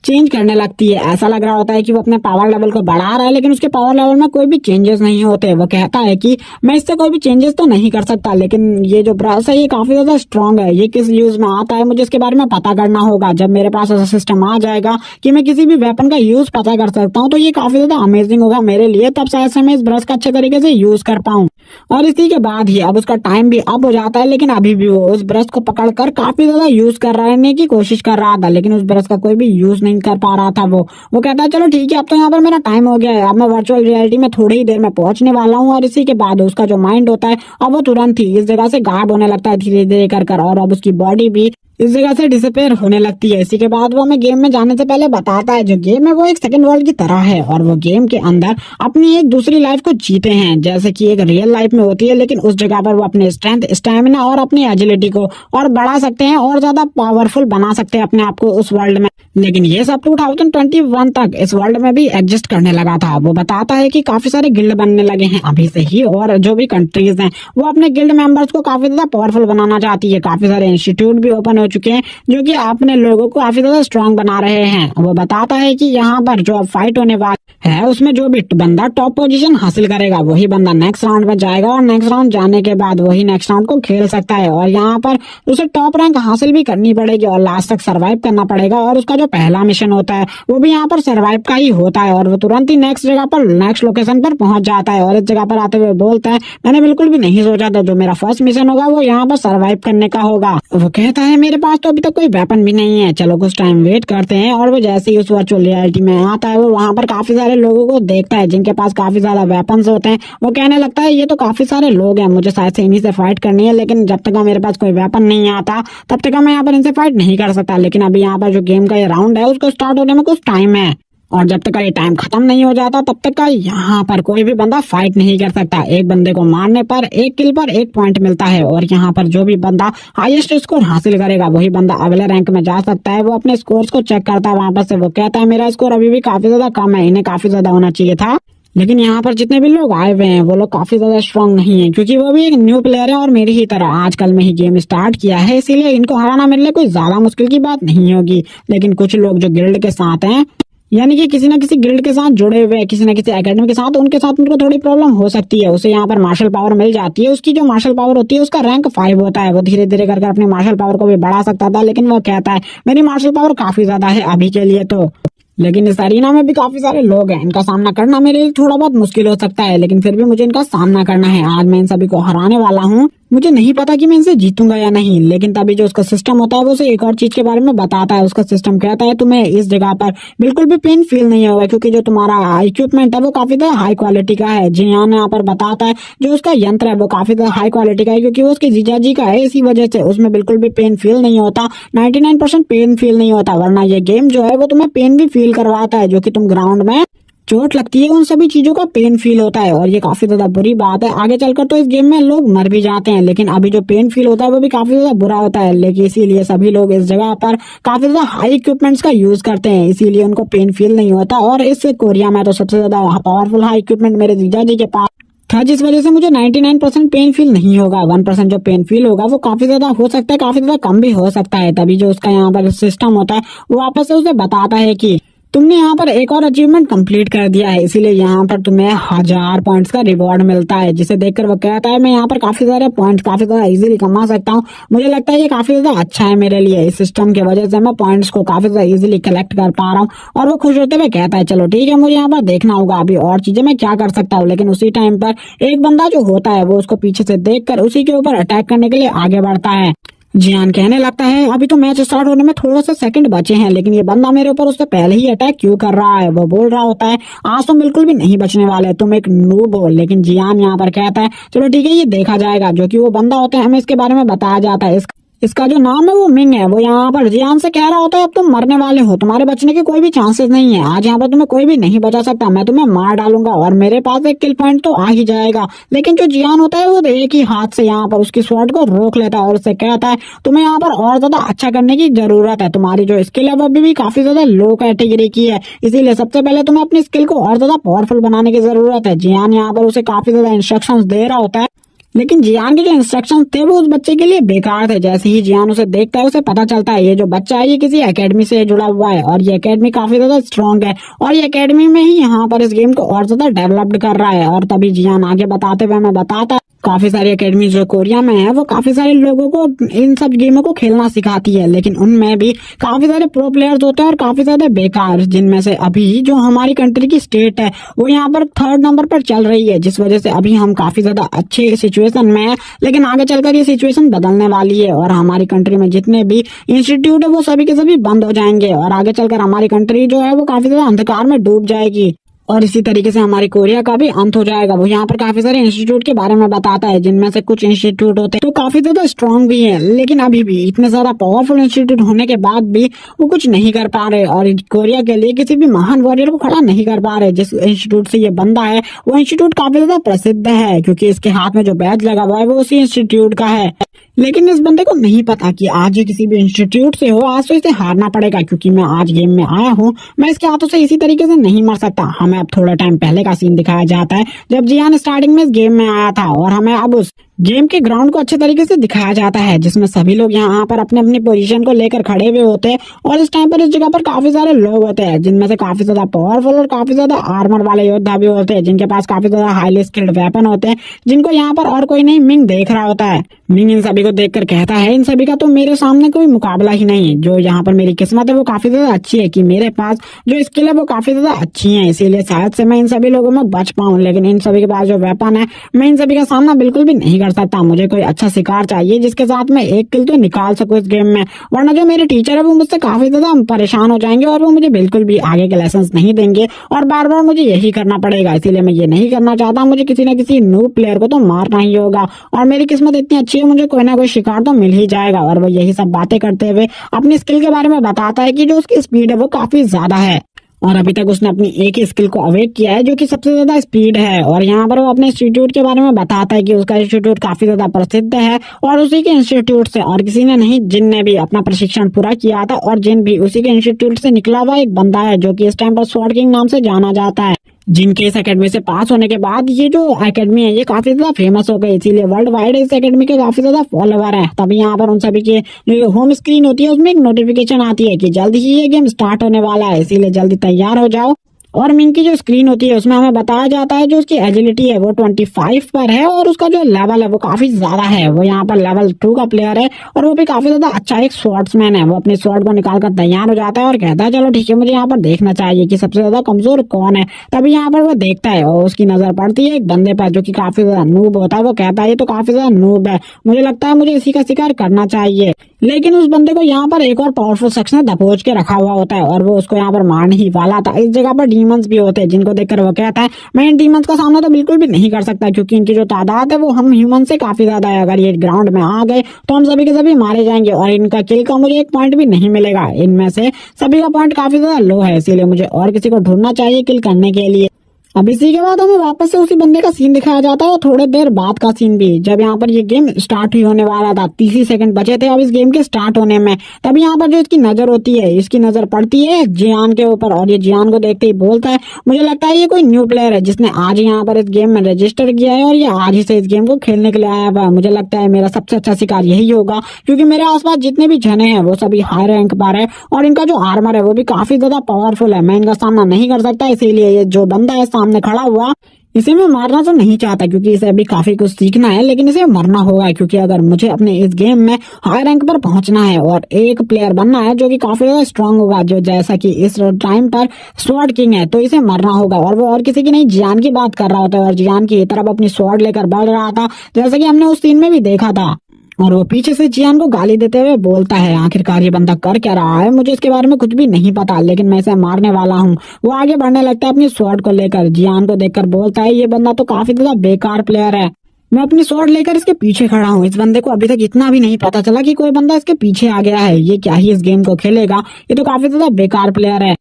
चेंज करने लगती है। ऐसा लग रहा होता है कि वो अपने पावर लेवल को बढ़ा रहा है, लेकिन उसके पावर लेवल में कोई भी चेंजेस नहीं होते। वो कहता है कि मैं इससे कोई भी चेंजेस तो नहीं कर सकता, लेकिन ये जो ब्रश है ये काफी ज्यादा स्ट्रांग है, ये किस यूज में आता है मुझे इसके बारे में पता करना होगा। जब मेरे पास ऐसा सिस्टम आ जाएगा कि मैं किसी भी वेपन का यूज पता कर सकता हूँ तो ये काफी ज्यादा अमेजिंग होगा मेरे लिए, तब शायद से मैं इस ब्रश का अच्छे तरीके से यूज कर पाऊँ। और इसी के बाद ही अब उसका टाइम भी अप हो जाता है, लेकिन अभी भी वो उस ब्रश को पकड़कर काफी ज्यादा यूज करने की कोशिश कर रहा था, लेकिन उस ब्रश का कोई भी यूज नहीं कर पा रहा था। वो कहता है चलो ठीक है, अब तो यहाँ पर मेरा टाइम हो गया है, अब मैं वर्चुअल रियलिटी में थोड़ी ही देर में पहुंचने वाला हूँ। और इसी के बाद उसका जो माइंड होता है अब वो तुरंत ही इस जगह से गायब होने लगता है धीरे धीरे कर और अब उसकी बॉडी भी इस जगह से डिसअपेयर होने लगती है। इसी के बाद वो हमें गेम में जाने से पहले बताता है जो गेम है वो एक सेकंड वर्ल्ड की तरह है और वो गेम के अंदर अपनी एक दूसरी लाइफ को जीते हैं जैसे कि एक रियल लाइफ में होती है, लेकिन उस जगह पर वो अपने स्ट्रेंथ, स्टैमिना और अपनी एजिलिटी को और बढ़ा सकते हैं और ज्यादा पावरफुल बना सकते हैं अपने आप को उस वर्ल्ड में। लेकिन ये सब 2021 तक इस वर्ल्ड में भी एग्जिस्ट करने लगा था। वो बताता है कि काफी सारे गिल्ड बनने लगे हैं अभी से ही और जो भी कंट्रीज हैं वो अपने गिल्ड मेंबर्स को काफी ज्यादा पावरफुल बनाना चाहती है। काफी सारे इंस्टीट्यूट भी ओपन हो चुके हैं जो कि अपने लोगों को काफी ज्यादा स्ट्रांग बना रहे हैं। वो बताता है कि यहाँ पर जो फाइट होने वाला है उसमें जो भी बंदा टॉप पोजीशन हासिल करेगा वही बंदा नेक्स्ट राउंड में जाएगा और नेक्स्ट राउंड जाने के बाद वही नेक्स्ट राउंड को खेल सकता है और यहाँ पर उसे टॉप रैंक हासिल भी करनी पड़ेगी और लास्ट तक सरवाइव करना पड़ेगा और उसका जो पहला मिशन होता है वो भी यहाँ पर सरवाइव का ही होता है और वो तुरंत ही नेक्स्ट जगह पर, नेक्स्ट लोकेशन पर पहुंच जाता है और इस जगह पर आते हुए बोलता है मैंने बिल्कुल भी नहीं सोचा था जो मेरा फर्स्ट मिशन होगा वो यहाँ पर सरवाइव करने का होगा। वो कहता है मेरे पास तो अभी तक कोई वेपन भी नहीं है, चलो कुछ टाइम वेट करते हैं। और वो जैसे ही उस वर्चुअल रियलिटी में आता है वो वहाँ पर काफी सारे लोगों को देखता है जिनके पास काफी ज्यादा वेपन्स होते हैं। वो कहने लगता है ये तो काफी सारे लोग हैं, मुझे शायद से इन्हीं से फाइट करनी है, लेकिन जब तक मेरे पास कोई वेपन नहीं आता तब तक मैं यहाँ पर इनसे फाइट नहीं कर सकता। लेकिन अभी यहाँ पर जो गेम का ये राउंड है उसको स्टार्ट होने में कुछ टाइम है और जब तक ये टाइम खत्म नहीं हो जाता तब तक का यहाँ पर कोई भी बंदा फाइट नहीं कर सकता। एक बंदे को मारने पर एक किल पर 1 पॉइंट मिलता है और यहाँ पर जो भी बंदा हाईएस्ट स्कोर हासिल करेगा वही बंदा अगले रैंक में जा सकता है। वो अपने स्कोर्स को चेक करता है वहां पर से, वो कहता है मेरा स्कोर अभी भी काफी ज्यादा कम है, इन्हें काफी ज्यादा होना चाहिए था। लेकिन यहाँ पर जितने भी लोग आए हुए हैं वो लोग काफी ज्यादा स्ट्रांग नहीं है क्योंकि वो भी एक न्यू प्लेयर है और मेरी ही तरह आजकल में ही गेम स्टार्ट किया है, इसीलिए इनको हराना मेरे लिए कोई ज्यादा मुश्किल की बात नहीं होगी। लेकिन कुछ लोग जो गिल्ड के साथ हैं, यानी कि किसी न किसी गिल्ड के साथ जुड़े हुए, किसी न किसी एकेडमी के साथ, उनके साथ उनको थोड़ी प्रॉब्लम हो सकती है। उसे यहाँ पर मार्शल पावर मिल जाती है, उसकी जो मार्शल पावर होती है उसका रैंक 5 होता है। वो धीरे धीरे करके अपनी मार्शल पावर को भी बढ़ा सकता था, लेकिन वो कहता है मेरी मार्शल पावर काफी ज्यादा है अभी के लिए तो। लेकिन इस अरीना में भी काफी सारे लोग हैं, इनका सामना करना मेरे लिए थोड़ा बहुत मुश्किल हो सकता है, लेकिन फिर भी मुझे इनका सामना करना है। आज मैं इन सभी को हराने वाला हूँ। मुझे नहीं पता कि मैं इनसे जीतूंगा या नहीं, लेकिन तभी जो उसका सिस्टम होता है वो उसे एक और चीज के बारे में बताता है। उसका सिस्टम कहता है तुम्हें इस जगह पर बिल्कुल भी पेन फील नहीं होगा क्योंकि जो तुम्हारा इक्विपमेंट है वो काफी ज्यादा हाई क्वालिटी का है। जियान यहाँ पर बताता है जो उसका यंत्र है वो काफी ज्यादा हाई क्वालिटी का है क्योंकि वो उसके जीजाजी का है, इसी वजह से उसमें बिल्कुल भी पेन फील नहीं होता। 99% पेन फील नहीं होता, वरना ये गेम जो है वो तुम्हें पेन भी फील करवाता है। जो कि तुम ग्राउंड में चोट लगती है उन सभी चीजों का पेन फील होता है और ये काफी ज्यादा बुरी बात है। आगे चलकर तो इस गेम में लोग मर भी जाते हैं, लेकिन अभी जो पेन फील होता है वो भी काफी ज्यादा बुरा होता है। लेकिन इसीलिए सभी लोग इस जगह पर काफी ज्यादा हाई इक्विपमेंट्स का यूज करते हैं, इसीलिए उनको पेन फील नहीं होता। और इस कोरिया में तो सबसे ज्यादा पावरफुल हाई इक्विपमेंट मेरे जीजा जी के पास था, जिस वजह से मुझे 99% पेन फील नहीं होगा। 1% जो पेन फील होगा वो काफी ज्यादा हो सकता है, काफी ज्यादा कम भी हो सकता है। तभी जो उसका यहाँ पर सिस्टम होता है वो वापस से उसे बताता है कि तुमने यहाँ पर एक और अचीवमेंट कंप्लीट कर दिया है, इसीलिए यहाँ पर तुम्हें 1000 पॉइंट्स का रिवॉर्ड मिलता है। जिसे देखकर वो कहता है मैं यहाँ पर काफी सारे पॉइंट्स काफी ज्यादा इजीली कमा सकता हूँ। मुझे लगता है ये काफी ज्यादा अच्छा है मेरे लिए, इस सिस्टम की वजह से मैं पॉइंट्स को काफी ज्यादा इजीली कलेक्ट कर पा रहा हूँ। और वो खुश होते हुए कहता है चलो ठीक है, मुझे यहाँ पर देखना होगा अभी और चीजें मैं क्या कर सकता हूँ। लेकिन उसी टाइम पर एक बंदा जो होता है वो उसको पीछे से देखकर उसी के ऊपर अटैक करने के लिए आगे बढ़ता है। जियान कहने लगता है अभी तो मैच स्टार्ट होने में थोड़ा सा सेकंड बचे हैं, लेकिन ये बंदा मेरे ऊपर उससे पहले ही अटैक क्यों कर रहा है। वो बोल रहा होता है आज तुम बिल्कुल भी नहीं बचने वाले, तुम एक नूब हो। लेकिन जियान यहाँ पर कहता है चलो ठीक है ये देखा जाएगा। जो कि वो बंदा होता है हमें इसके बारे में बताया जाता है, इसका जो नाम है वो मिंग है। वो यहाँ पर जियान से कह रहा होता है अब तुम मरने वाले हो, तुम्हारे बचने के कोई भी चांसेस नहीं है, आज यहाँ पर तुम्हें कोई भी नहीं बचा सकता, मैं तुम्हें मार डालूंगा और मेरे पास एक किल पॉइंट तो आ ही जाएगा। लेकिन जो जियान होता है वो एक ही हाथ से यहाँ पर उसकी स्वॉर्ड को रोक लेता है और उससे कहता है तुम्हें यहाँ पर और ज्यादा अच्छा करने की जरूरत है, तुम्हारी जो स्किल है वो अभी भी काफी ज्यादा लो कैटेगरी की है, इसीलिए सबसे पहले तुम्हें अपनी स्किल को और ज्यादा पावरफुल बनाने की जरूरत है। जियान यहाँ पर उसे काफी ज्यादा इंस्ट्रक्शंस दे रहा होता है, लेकिन जियान के जो इंस्ट्रक्शंस थे वो उस बच्चे के लिए बेकार थे। जैसे ही जियान उसे देखता है उसे पता चलता है ये जो बच्चा है ये किसी एकेडमी से जुड़ा हुआ है और ये एकेडमी काफी ज्यादा स्ट्रांग है और ये एकेडमी में ही यहाँ पर इस गेम को और ज्यादा डेवलप्ड कर रहा है। और तभी जियान आगे बताते हुए हमें बताता है काफी सारी एकेडमी जो कोरिया में है वो काफी सारे लोगों को इन सब गेमों को खेलना सिखाती है, लेकिन उनमें भी काफी सारे प्रो प्लेयर्स होते हैं और काफी ज्यादा बेकार, जिनमें से अभी जो हमारी कंट्री की स्टेट है वो यहाँ पर 3rd नंबर पर चल रही है, जिस वजह से अभी हम काफी ज्यादा अच्छे सिचुएशन में है। लेकिन आगे चलकर ये सिचुएशन बदलने वाली है और हमारी कंट्री में जितने भी इंस्टीट्यूट है वो सभी के सभी बंद हो जाएंगे और आगे चलकर हमारी कंट्री जो है वो काफी ज्यादा अंधकार में डूब जाएगी और इसी तरीके से हमारी कोरिया का भी अंत हो जाएगा। वो यहाँ पर काफी सारे इंस्टीट्यूट के बारे में बताता है, जिनमें से कुछ इंस्टीट्यूट होते हैं तो काफी ज्यादा स्ट्रांग भी है, लेकिन अभी भी इतने ज्यादा पावरफुल इंस्टीट्यूट होने के बाद भी वो कुछ नहीं कर पा रहे और कोरिया के लिए किसी भी महान वॉरियर को खड़ा नहीं कर पा रहे। जिस इंस्टीट्यूट से ये बंदा है वो इंस्टीट्यूट काफी ज्यादा प्रसिद्ध है, क्योंकि इसके हाथ में जो बैच लगा हुआ है वो उसी इंस्टीट्यूट का है। लेकिन इस बंदे को नहीं पता कि आज ये किसी भी इंस्टीट्यूट से हो, आज तो इसे हारना पड़ेगा, क्योंकि मैं आज गेम में आया हूँ, मैं इसके हाथों से इसी तरीके से नहीं मर सकता। हमें अब थोड़ा टाइम पहले का सीन दिखाया जाता है, जब जियान स्टार्टिंग में इस गेम में आया था, और हमें अब उस गेम के ग्राउंड को अच्छे तरीके से दिखाया जाता है, जिसमें सभी लोग यहाँ पर अपने अपनी पोजीशन को लेकर खड़े हुए होते हैं। और इस टाइम पर इस जगह पर काफी सारे लोग होते हैं, जिनमें से काफी ज्यादा पावरफुल और काफी ज्यादा आर्मर वाले योद्धा भी होते हैं, जिनके पास काफी ज्यादा हाईली स्किल्ड वेपन होते हैं, जिनको यहाँ पर और कोई नहीं मिंग देख रहा होता है। मिंग इन सभी को देखकर कहता है, इन सभी का तो मेरे सामने कोई मुकाबला ही नहीं है। जो यहाँ पर मेरी किस्मत है वो काफी ज्यादा अच्छी है कि मेरे पास जो स्किल है वो काफी ज्यादा अच्छी है, इसीलिए शायद से मैं इन सभी लोगों में बच पाऊं। लेकिन इन सभी के पास जो वेपन है, मैं इन सभी का सामना बिल्कुल भी नहीं कर सकता। मुझे कोई अच्छा शिकार चाहिए जिसके साथ मैं एक किल तो निकाल सकूं इस गेम में, वरना जो मेरे टीचर है वो मुझसे काफी ज्यादा परेशान हो जाएंगे और वो मुझे बिल्कुल भी आगे के लेसन नहीं देंगे और बार बार मुझे यही करना पड़ेगा। इसीलिए मैं ये नहीं करना चाहता, मुझे किसी न किसी नूब प्लेयर को तो मारना ही होगा। और मेरी किस्मत इतनी अच्छी है, मुझे कोई ना कोई शिकार तो मिल ही जाएगा। और वो यही सब बातें करते हुए अपनी स्किल के बारे में बताता है कि जो उसकी स्पीड है वो काफी ज्यादा है, और अभी तक उसने अपनी एक ही स्किल को अवेक किया है जो कि सबसे ज्यादा स्पीड है। और यहाँ पर वो अपने इंस्टीट्यूट के बारे में बताता है कि उसका इंस्टीट्यूट काफी ज्यादा प्रसिद्ध है, और उसी के इंस्टीट्यूट से और किसी ने नहीं, जिन ने भी अपना प्रशिक्षण पूरा किया था, और जिन भी उसी के इंस्टीट्यूट से निकला हुआ एक बंदा है, जो कि इस टाइम पर स्वॉर्ड किंग नाम से जाना जाता है। जिनके इस एकेडमी से पास होने के बाद ये जो एकेडमी है ये काफी ज्यादा फेमस हो गई, इसीलिए वर्ल्ड वाइड इस एकेडमी के काफी ज्यादा फॉलोवर है। तभी यहाँ पर उन सभी के जो होम स्क्रीन होती है उसमें एक नोटिफिकेशन आती है कि जल्द ही ये गेम स्टार्ट होने वाला है, इसीलिए जल्दी तैयार हो जाओ। और मिंग की जो स्क्रीन होती है उसमें हमें बताया जाता है जो उसकी एजिलिटी है वो 25 पर है, और उसका जो लेवल है वो काफी ज्यादा है। वो यहाँ पर लेवल 2 का प्लेयर है, और वो भी काफी ज्यादा अच्छा एक स्वॉर्ड्समैन है। वो अपने स्वॉर्ड को निकाल कर तैयार हो जाता है और कहता है, चलो ठीक है, मुझे यहाँ पर देखना चाहिए कि सबसे ज्यादा कमजोर कौन है। तभी यहाँ पर वो देखता है और उसकी नजर पड़ती है एक बंदे पर जो कि काफी ज्यादा नूब होता है। वो कहता है, ये तो काफी ज्यादा नूब है, मुझे लगता है मुझे इसी का शिकार करना चाहिए। लेकिन उस बंदे को यहाँ पर एक और पावरफुल शख्स ने दबोच के रखा हुआ होता है, और वो उसको यहाँ पर मारने ही वाला था। इस जगह पर डीमंस भी होते हैं, जिनको देखकर वो कहता है, मैं इन डीमंस का सामना तो बिल्कुल भी नहीं कर सकता, क्योंकि इनकी जो तादाद है वो हम ह्यूमन से काफी ज्यादा है। अगर ये ग्राउंड में आ गए तो हम सभी के सभी मारे जाएंगे, और इनका किल का मुझे एक पॉइंट भी नहीं मिलेगा। इनमें से सभी का पॉइंट काफी ज्यादा लो है, इसीलिए मुझे और किसी को ढूंढना चाहिए किल करने के लिए। अब इसी के बाद हमें वापस से उसी बंदे का सीन दिखाया जाता है, और थोड़े देर बाद का सीन भी, जब यहाँ पर ये गेम स्टार्ट ही होने वाला था। 30 ही सेकंड बचे थे अब इस गेम के स्टार्ट होने में। तभी यहाँ पर जो इसकी नजर होती है, इसकी नजर पड़ती है जियान के ऊपर, और ये जियान को देखते ही बोलता है, मुझे लगता है ये कोई न्यू प्लेयर है जिसने आज यहाँ पर इस गेम में रजिस्टर किया है, और ये आज ही से इस गेम को खेलने के लिए आया हुआ है। मुझे लगता है मेरा सबसे अच्छा शिकार यही होगा, क्योंकि मेरे आसपास जितने भी जने हैं वो सभी हाई रैंक पर है, और इनका जो आर्मर है वो भी काफी ज्यादा पावरफुल है। मैं इनका सामना नहीं कर सकता, इसीलिए ये जो बंदा है सामने खड़ा हुआ, इसे मैं मारना तो नहीं चाहता, क्योंकि इसे अभी काफी कुछ सीखना है, लेकिन इसे मरना होगा, क्योंकि अगर मुझे अपने इस गेम में हाई रैंक पर पहुंचना है और एक प्लेयर बनना है जो कि काफी ज्यादा स्ट्रांग होगा, जो जैसा कि इस टाइम पर स्वॉर्ड किंग है, तो इसे मरना होगा। और वो और किसी की नहीं, जियान की बात कर रहा होता है, और जियान की तरफ अपनी स्वॉर्ड लेकर बढ़ रहा था, जैसा कि हमने उस सीन में भी देखा था। और वो पीछे से जियान को गाली देते हुए बोलता है, आखिरकार ये बंदा कर क्या रहा है, मुझे इसके बारे में कुछ भी नहीं पता, लेकिन मैं इसे मारने वाला हूँ। वो आगे बढ़ने लगता है अपनी स्वॉर्ड को लेकर, जियान को देखकर बोलता है, ये बंदा तो काफी ज्यादा बेकार प्लेयर है, मैं अपनी स्वॉर्ड लेकर इसके पीछे खड़ा हूँ। इस बंदे को अभी तक इतना भी नहीं पता चला कि कोई बंदा इसके पीछे आ गया है, ये क्या ही इस गेम को खेलेगा, ये तो काफी ज्यादा बेकार प्लेयर है।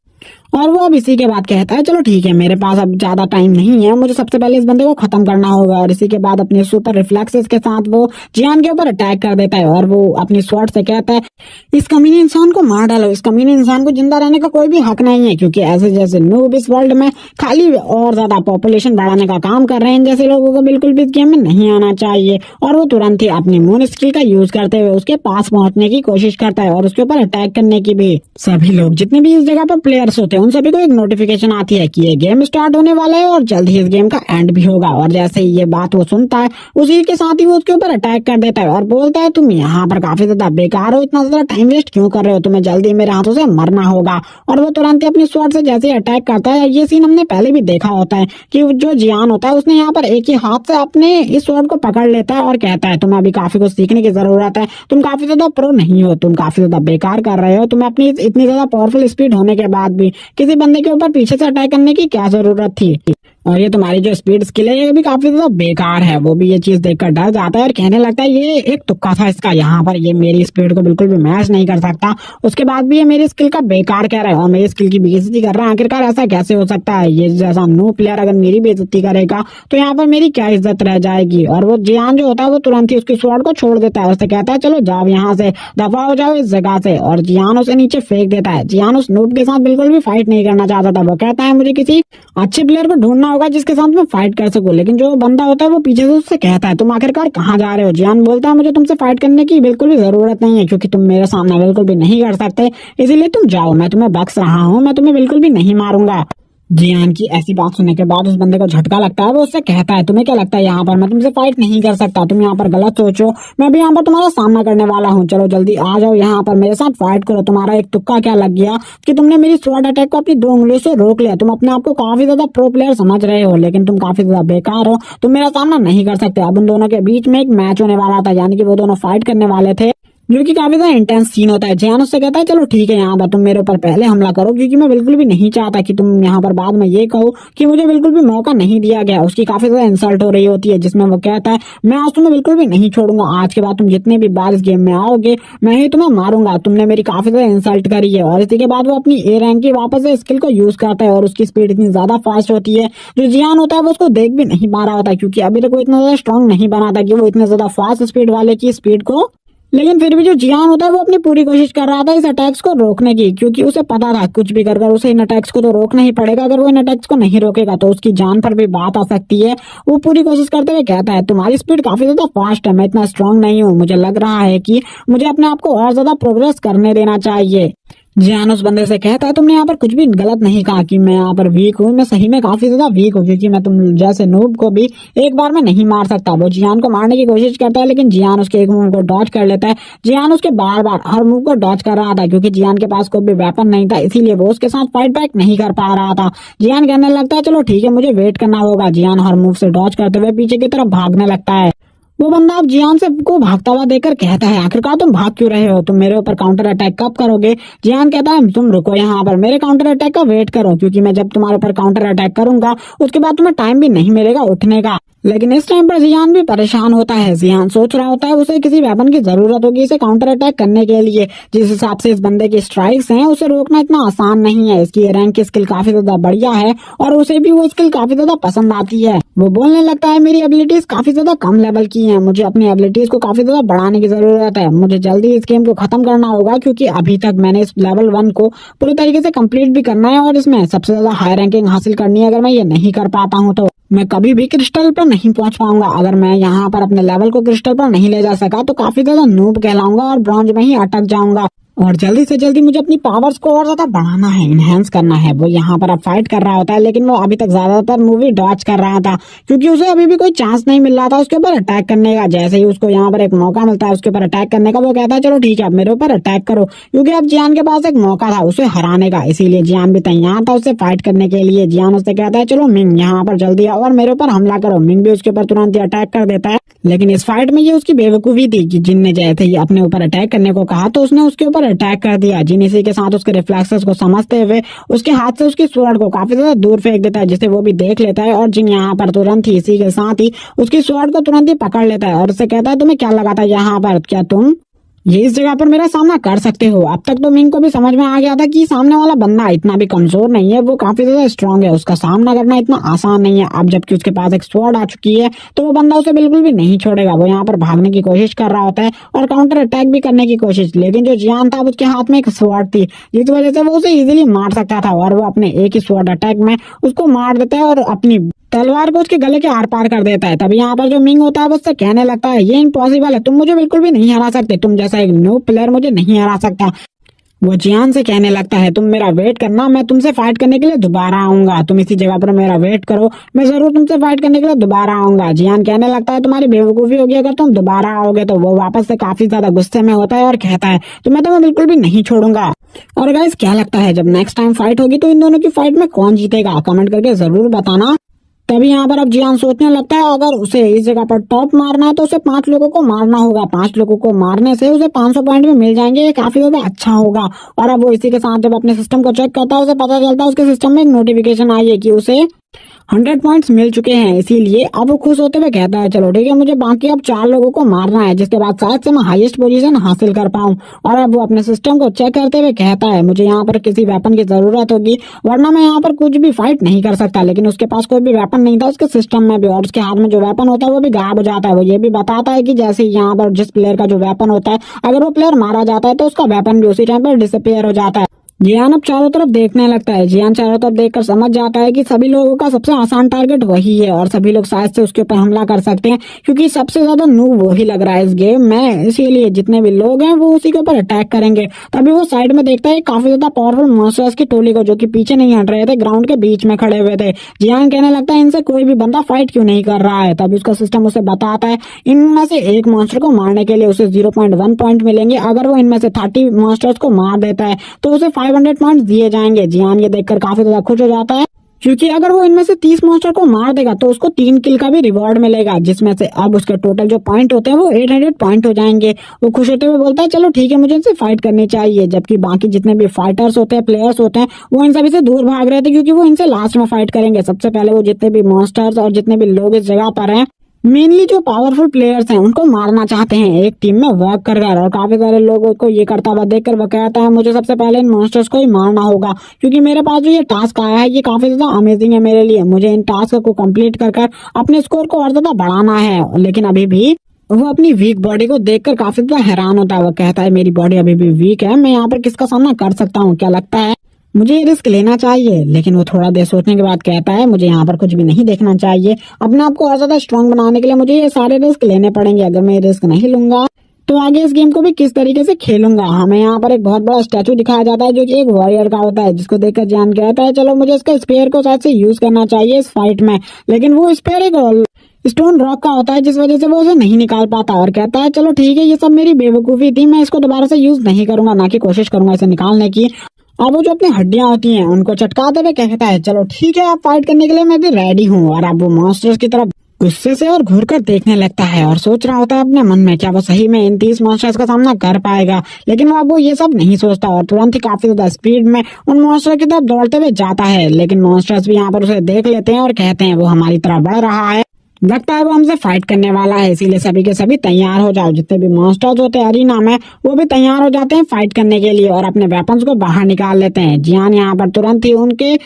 और वो अब इसी के बाद कहता है, चलो ठीक है, मेरे पास अब ज्यादा टाइम नहीं है, मुझे सबसे पहले इस बंदे को खत्म करना होगा। और इसी के बाद अपने सुपर रिफ्लेक्सेस के साथ वो जियान के ऊपर अटैक कर देता है, और वो अपनी स्वॉर्ड से कहता है, इस कमीने इंसान को मार डालो, इस कमीने इंसान को जिंदा रहने का कोई भी हक नहीं है, क्योंकि ऐसे जैसे नूब इस वर्ल्ड में खाली और ज्यादा पॉपुलेशन बढ़ाने का काम कर रहे हैं, जैसे लोगों को बिल्कुल भी इस गेम में नहीं आना चाहिए। और वो तुरंत ही अपनी मून स्किल का यूज करते हुए उसके पास पहुंचने की कोशिश करता है, और उसके ऊपर अटैक करने की भी। सभी लोग जितने भी इस जगह पर प्लेयर्स होते हैं उन सभी को एक नोटिफिकेशन आती है कि ये गेम स्टार्ट होने वाला है, और जल्द ही इस गेम का एंड भी होगा। और जैसे ही ये बात वो सुनता है, उसी के साथ ही वो उसके ऊपर अटैक कर देता है, और बोलता है, तुम यहाँ पर काफी ज्यादा बेकार हो, इतना ज्यादा टाइम वेस्ट क्यों कर रहे हो, तुम्हें जल्दी मेरे हाथों से मरना होगा। और वो तुरंत ही अपनी स्वॉर्ड से जैसे अटैक करता है, ये सीन हमने पहले भी देखा होता है कि जो जियान होता है उसने यहाँ पर एक ही हाथ से अपने इस स्वॉर्ड को पकड़ लेता है और कहता है, तुम्हें अभी काफी कुछ सीखने की जरूरत है, तुम काफी ज्यादा प्रो नहीं हो, तुम काफी ज्यादा बेकार कर रहे हो, तुम्हें अपनी इतनी ज्यादा पावरफुल स्पीड होने के बाद भी किसी बंदे के ऊपर पीछे से अटैक करने की क्या जरूरत थी। और ये तुम्हारी जो स्पीड स्किल है ये भी काफी ज्यादा बेकार है। वो भी ये चीज देखकर डर जाता है और कहने लगता है ये एक तुक्का था इसका, यहाँ पर ये मेरी स्पीड को बिल्कुल भी मैच नहीं कर सकता। उसके बाद भी ये मेरी स्किल का बेकार कह रहा है और मेरी स्किल की बेइज्जती कर रहा है। आखिरकार ऐसा कैसे हो सकता है? ये जैसा नो प्लेयर अगर मेरी बेइज्जती करेगा तो यहाँ पर मेरी क्या इज्जत रह जाएगी। और वो जियान जो होता है वो तुरंत ही उसकी स्वॉर्ड को छोड़ देता है, उससे कहता है चलो जाओ यहाँ से, दफा हो जाओ इस जगह से। और जियान उसे नीचे फेंक देता है। जियान उस नूब के साथ बिल्कुल भी फाइट नहीं करना चाहता था। वो कहता है मुझे किसी अच्छे प्लेयर को ढूंढना होगा जिसके साथ मैं फाइट कर सकूं। लेकिन जो बंदा होता है वो पीछे से उससे कहता है तुम आखिरकार कहाँ जा रहे हो। जियान बोलता है मुझे तुमसे फाइट करने की बिल्कुल भी जरूरत नहीं है क्योंकि तुम मेरे सामने बिल्कुल भी नहीं कर सकते, इसीलिए तुम जाओ, मैं तुम्हें बख्श रहा हूँ, मैं तुम्हें बिल्कुल भी नहीं मारूंगा। जियान की ऐसी बात सुनने के बाद उस बंदे को झटका लगता है। वो उससे कहता है तुम्हें क्या लगता है यहाँ पर मैं तुमसे फाइट नहीं कर सकता, तुम यहाँ पर गलत सोचो, मैं भी यहाँ पर तुम्हारा सामना करने वाला हूँ, चलो जल्दी आ जाओ यहाँ पर मेरे साथ फाइट करो। तुम्हारा एक तुक्का क्या लग गया कि तुमने मेरी स्वॉर्ड अटैक को अपनी 2 उंगलियों से रोक लिया। तुम अपने आप को काफी ज्यादा प्रो प्लेयर समझ रहे हो लेकिन तुम काफी ज्यादा बेकार हो, तुम मेरा सामना नहीं कर सकते। अब उन दोनों के बीच में एक मैच होने वाला था, यानी कि वो दोनों फाइट करने वाले थे, जो कि काफी ज्यादा इंटेंस सीन होता है। जियान उससे कहता है चलो ठीक है यहाँ पर तुम मेरे ऊपर पहले हमला करो क्योंकि मैं बिल्कुल भी नहीं चाहता कि तुम यहाँ पर बाद में ये कहो कि मुझे बिल्कुल भी मौका नहीं दिया गया। उसकी काफी ज्यादा इंसल्ट हो रही होती है जिसमें वो कहता है मैं आज तुम्हें बिल्कुल भी नहीं छोड़ूंगा, आज के बाद तुम जितने भी बार इस गेम में आओगे मैं ही तुम्हें मारूंगा, तुमने मेरी काफी ज्यादा इंसल्ट करी है। और इसी के बाद वो अपनी ए रैंक की वापस से स्किल को यूज करता है और उसकी स्पीड इतनी ज्यादा फास्ट होती है जो जियान होता है वो उसको देख भी नहीं पा रहा होता क्योंकि अभी तक वो इतना ज्यादा स्ट्रॉन्ग नहीं बना था कि वो इतने ज्यादा फास्ट स्पीड वाले की स्पीड को। लेकिन फिर भी जो जियान होता है वो अपनी पूरी कोशिश कर रहा था इस अटैक्स को रोकने की क्योंकि उसे पता था कुछ भी कर उसे इन अटैक्स को तो रोकना ही पड़ेगा। अगर वो इन अटैक्स को नहीं रोकेगा तो उसकी जान पर भी बात आ सकती है। वो पूरी कोशिश करते हुए कहता है तुम्हारी स्पीड काफी ज्यादा फास्ट है, मैं इतना स्ट्रांग नहीं हूँ, मुझे लग रहा है कि मुझे अपने आप को और ज्यादा प्रोग्रेस करने देना चाहिए। जियान उस बंदे से कहता है तुमने यहाँ पर कुछ भी गलत नहीं कहा कि मैं यहाँ पर वीक हूँ, मैं सही में काफी ज्यादा वीक हूँ क्योंकि मैं तुम जैसे नूब को भी एक बार में नहीं मार सकता। वो जियान को मारने की कोशिश करता है लेकिन जियान उसके एक मूव को डॉच कर लेता है। जियान उसके बार बार हर मूव को डॉच कर रहा था क्योंकि जियान के पास कोई भी वेपन नहीं था, इसीलिए वो उसके साथ फाइट बैक नहीं कर पा रहा था। जियान कहने लगता है चलो ठीक है मुझे वेट करना होगा। जियान हर मूव से डॉच करते हुए पीछे की तरफ भागने लगता है। वो बंदा अब जियान से को भागता हुआ देखकर कहता है आखिरकार तुम भाग क्यों रहे हो, तुम मेरे ऊपर काउंटर अटैक कब करोगे। जियान कहता है तुम रुको यहाँ पर, मेरे काउंटर अटैक का वेट करो क्योंकि मैं जब तुम्हारे ऊपर काउंटर अटैक करूंगा उसके बाद तुम्हें टाइम भी नहीं मिलेगा उठने का। लेकिन इस टाइम पर जियान भी परेशान होता है। जियान सोच रहा होता है उसे किसी वेपन की जरूरत होगी इसे काउंटर अटैक करने के लिए। जिस हिसाब से इस बंदे की स्ट्राइक्स हैं उसे रोकना इतना आसान नहीं है। इसकी रैंक की स्किल काफी ज्यादा बढ़िया है और उसे भी वो स्किल काफी ज्यादा पसंद आती है। वो बोलने लगता है मेरी एबिलिटीज काफी ज्यादा कम लेवल की हैं, मुझे अपनी एबिलिटीज को काफी ज्यादा बढ़ाने की जरूरत है, मुझे जल्दी इस गेम को खत्म करना होगा क्योंकि अभी तक मैंने इस लेवल 1 को पूरी तरीके से कंप्लीट भी करना है और इसमें सबसे ज्यादा हाई रैंकिंग हासिल करनी है। अगर मैं ये नहीं कर पाता हूँ तो मैं कभी भी क्रिस्टल पर नहीं पहुंच पाऊंगा। अगर मैं यहाँ पर अपने लेवल को क्रिस्टल पर नहीं ले जा सका तो काफी ज्यादा नूब कहलाऊंगा और ब्रॉन्ज में ही अटक जाऊंगा। और जल्दी से जल्दी मुझे अपनी पावर्स को और ज्यादा बढ़ाना है, इनहेंस करना है। वो यहाँ पर अब फाइट कर रहा होता है लेकिन वो अभी तक ज्यादातर मूवी डॉच कर रहा था क्योंकि उसे अभी भी कोई चांस नहीं मिल रहा था उसके ऊपर अटैक करने का। जैसे ही उसको यहाँ पर एक मौका मिलता है उसके ऊपर अटैक करने का वो कहता है चलो ठीक है अब मेरे ऊपर अटैक करो क्योंकि अब जियान के पास एक मौका था उसे हराने का, इसीलिए जियान भी तैयार था उससे फाइट करने के लिए। जियान उससे कहता है चलो मिंग यहाँ पर जल्दी आओ और मेरे ऊपर हमला करो। मिंग भी उसके ऊपर तुरंत ही अटैक कर देता है लेकिन इस फाइट में ये उसकी बेवकूफी थी कि जिन ने जैसे ही अपने ऊपर अटैक करने को कहा तो उसने उसके ऊपर अटैक कर दिया। जिन इसी के साथ उसके रिफ्लेक्सेस को समझते हुए उसके हाथ से उसकी स्वॉर्ड को काफी ज्यादा दूर फेंक देता है जिसे वो भी देख लेता है। और जिन यहाँ पर तुरंत ही इसी के साथ ही उसकी स्वॉर्ड को तुरंत ही पकड़ लेता है और उससे कहता है तुम्हें क्या लगा था यहाँ पर, क्या तुम ये इस जगह पर मेरा सामना कर सकते हो। अब तक तो मिंग को भी समझ में आ गया था कि सामने वाला बंदा इतना भी कमजोर नहीं है, वो काफी ज्यादा स्ट्रांग है, उसका सामना करना इतना आसान नहीं है। अब जबकि उसके पास एक स्वॉर्ड आ चुकी है तो वो बंदा उसे बिल्कुल भी नहीं छोड़ेगा। वो यहाँ पर भागने की कोशिश कर रहा होता है और काउंटर अटैक भी करने की कोशिश, लेकिन जो जियान था उसके हाथ में एक स्वॉर्ड थी जिस वजह से वो उसे इजिली मार सकता था और वो अपने एक ही स्वॉर्ड अटैक में उसको मार देता है और अपनी तलवार को उसके गले के आर पार कर देता है। तभी यहाँ पर जो मिंग होता है वो उससे कहने लगता है ये इम्पॉसिबल है, तुम मुझे बिल्कुल भी नहीं हरा सकते, तुम जैसा एक न्यू प्लेयर मुझे नहीं हरा सकता। वो जियान से कहने लगता है तुम मेरा वेट करना, मैं तुमसे फाइट करने के लिए दोबारा आऊंगा, तुम इसी जगह पर मेरा वेट करो, मैं जरूर तुमसे फाइट करने के लिए दोबारा आऊंगा। जियान कहने लगता है तुम्हारी बेवकूफी होगी अगर तुम दोबारा आओगे तो। वो वापस से काफी ज्यादा गुस्से में होता है और कहता है तो मैं तुम्हें बिल्कुल भी नहीं छोड़ूंगा। और गाइस क्या लगता है जब नेक्स्ट टाइम फाइट होगी तो इन दोनों की फाइट में कौन जीतेगा, कमेंट करके जरूर बताना। तभी यहाँ पर अब जियान सोचने लगता है अगर उसे इस जगह पर टॉप मारना है तो उसे 5 लोगों को मारना होगा। 5 लोगों को मारने से उसे 500 पॉइंट भी मिल जाएंगे, ये काफी ज्यादा अच्छा होगा। और अब वो इसी के साथ जब अपने सिस्टम को चेक करता है उसे पता चलता है उसके सिस्टम में एक नोटिफिकेशन आई है कि उसे 100 पॉइंट्स मिल चुके हैं। इसीलिए अब वो खुश होते हुए कहता है चलो ठीक है, मुझे बाकी अब 4 लोगों को मारना है जिसके बाद शायद से मैं हाईएस्ट पोजीशन हासिल कर पाऊं। और अब वो अपने सिस्टम को चेक करते हुए कहता है मुझे यहाँ पर किसी वेपन की जरूरत होगी, वरना मैं यहाँ पर कुछ भी फाइट नहीं कर सकता। लेकिन उसके पास कोई भी वेपन नहीं था उसके सिस्टम में भी, और उसके हाथ में जो वेपन होता है वो भी गायब हो जाता है। वो ये भी बताता है कि जैसे यहाँ पर जिस प्लेयर का जो वेपन होता है अगर वो प्लेयर मारा जाता है तो उसका वेपन भी उसी टाइम पर डिसअपियर हो जाता है। जियान अब चारों तरफ देखने लगता है। जियान चारों तरफ देखकर समझ जाता है कि सभी लोगों का सबसे आसान टारगेट वही है और सभी लोग शायद से उसके ऊपर हमला कर सकते हैं क्योंकि सबसे ज्यादा नूब वही लग रहा है इस गेम में। इसीलिए जितने भी लोग हैं वो उसी के ऊपर अटैक करेंगे। तभी वो साइड में देखता है काफी ज्यादा पावरफुल मॉन्स्टर्स की टोली को जो कि पीछे नहीं हट रहे थे, ग्राउंड के बीच में खड़े हुए थे। जियान कहने लगता है इनसे कोई भी बंदा फाइट क्यों नहीं कर रहा है। तभी उसका सिस्टम उसे बताता है इनमें से एक मॉन्स्टर को मारने के लिए उसे 0.1 पॉइंट मिलेंगे। अगर वो इनमें से 30 मॉन्स्टर्स को मार देता है तो उसे 500 पॉइंट दिए जाएंगे। जियान ये देखकर काफी ज्यादा खुश हो जाता है क्योंकि अगर वो इनमें से 30 मॉन्स्टर को मार देगा तो उसको 3 किल का भी रिवॉर्ड मिलेगा, जिसमें से अब उसके टोटल जो पॉइंट होते हैं वो 800 पॉइंट हो जाएंगे। वो खुश होते हुए बोलता है चलो ठीक है, मुझे इनसे फाइट करनी चाहिए। जबकि बाकी जितने भी फाइटर्स होते हैं, प्लेयर्स होते हैं, वो इन सभी से दूर भाग रहे थे क्योंकि वो इनसे लास्ट में फाइट करेंगे। सबसे पहले वो जितने भी मॉन्स्टर्स और जितने भी लोग इस जगह पर हैं, मेनली जो पावरफुल प्लेयर्स हैं, उनको मारना चाहते हैं एक टीम में वर्क कर रहा है। और काफी सारे लोगों को ये करता हुआ देखकर वो कहता है मुझे सबसे पहले इन मॉन्स्टर्स को ही मारना होगा क्योंकि मेरे पास जो ये टास्क आया है ये काफी ज्यादा अमेजिंग है मेरे लिए। मुझे इन टास्क को कंप्लीट कर अपने स्कोर को और ज्यादा बढ़ाना है। लेकिन अभी भी वो अपनी वीक बॉडी को देखकर काफी ज्यादा हैरान होता है। वो कहता है मेरी बॉडी अभी भी वीक है, मैं यहाँ पर किसका सामना कर सकता हूँ, क्या लगता है मुझे ये रिस्क लेना चाहिए। लेकिन वो थोड़ा देर सोचने के बाद कहता है मुझे यहाँ पर कुछ भी नहीं देखना चाहिए, अपने आप को और ज्यादा स्ट्रांग बनाने के लिए मुझे ये सारे रिस्क लेने पड़ेंगे। अगर मैं ये रिस्क नहीं लूंगा तो आगे इस गेम को भी किस तरीके से खेलूंगा। हमें यहाँ पर एक बहुत बड़ा स्टैचू दिखाया जाता है जो कि एक वॉरियर का होता है, जिसको देखकर जान कहता है चलो मुझे इसका स्पेयर को शायद से यूज करना चाहिए इस फाइट में। लेकिन वो स्पेयर एक स्टोन रॉक का होता है जिस वजह से वो उसे नहीं निकाल पाता और कहता है चलो ठीक है, ये सब मेरी बेवकूफी थी, मैं इसको दोबारा से यूज नहीं करूंगा, ना कि कोशिश करूंगा इसे निकालने की। अब वो जो अपनी हड्डियां होती हैं उनको चटकाते हुए कहता है चलो ठीक है, आप फाइट करने के लिए मैं भी रेडी हूँ। और अब वो मॉन्स्टर्स की तरफ गुस्से से और घूर कर देखने लगता है और सोच रहा होता है अपने मन में क्या वो सही में इन 30 मॉन्स्टर्स का सामना कर पाएगा। लेकिन वो ये सब नहीं सोचता और तुरंत ही काफी ज्यादा स्पीड में उन मॉन्स्टर की तरफ दौड़ते हुए जाता है। लेकिन मॉन्स्टर्स भी यहाँ पर उसे देख लेते हैं और कहते हैं वो हमारी तरफ बढ़ रहा है, लगता है वो हमसे फाइट करने वाला है, इसीलिए सभी के सभी तैयार हो जाओ। जितने भी मॉन्स्टर्स होते हैं अरीना में वो भी तैयार हो जाते हैं फाइट करने के लिए और अपने वेपन्स को बाहर निकाल लेते हैं। जियान यहाँ पर तुरंत ही उनके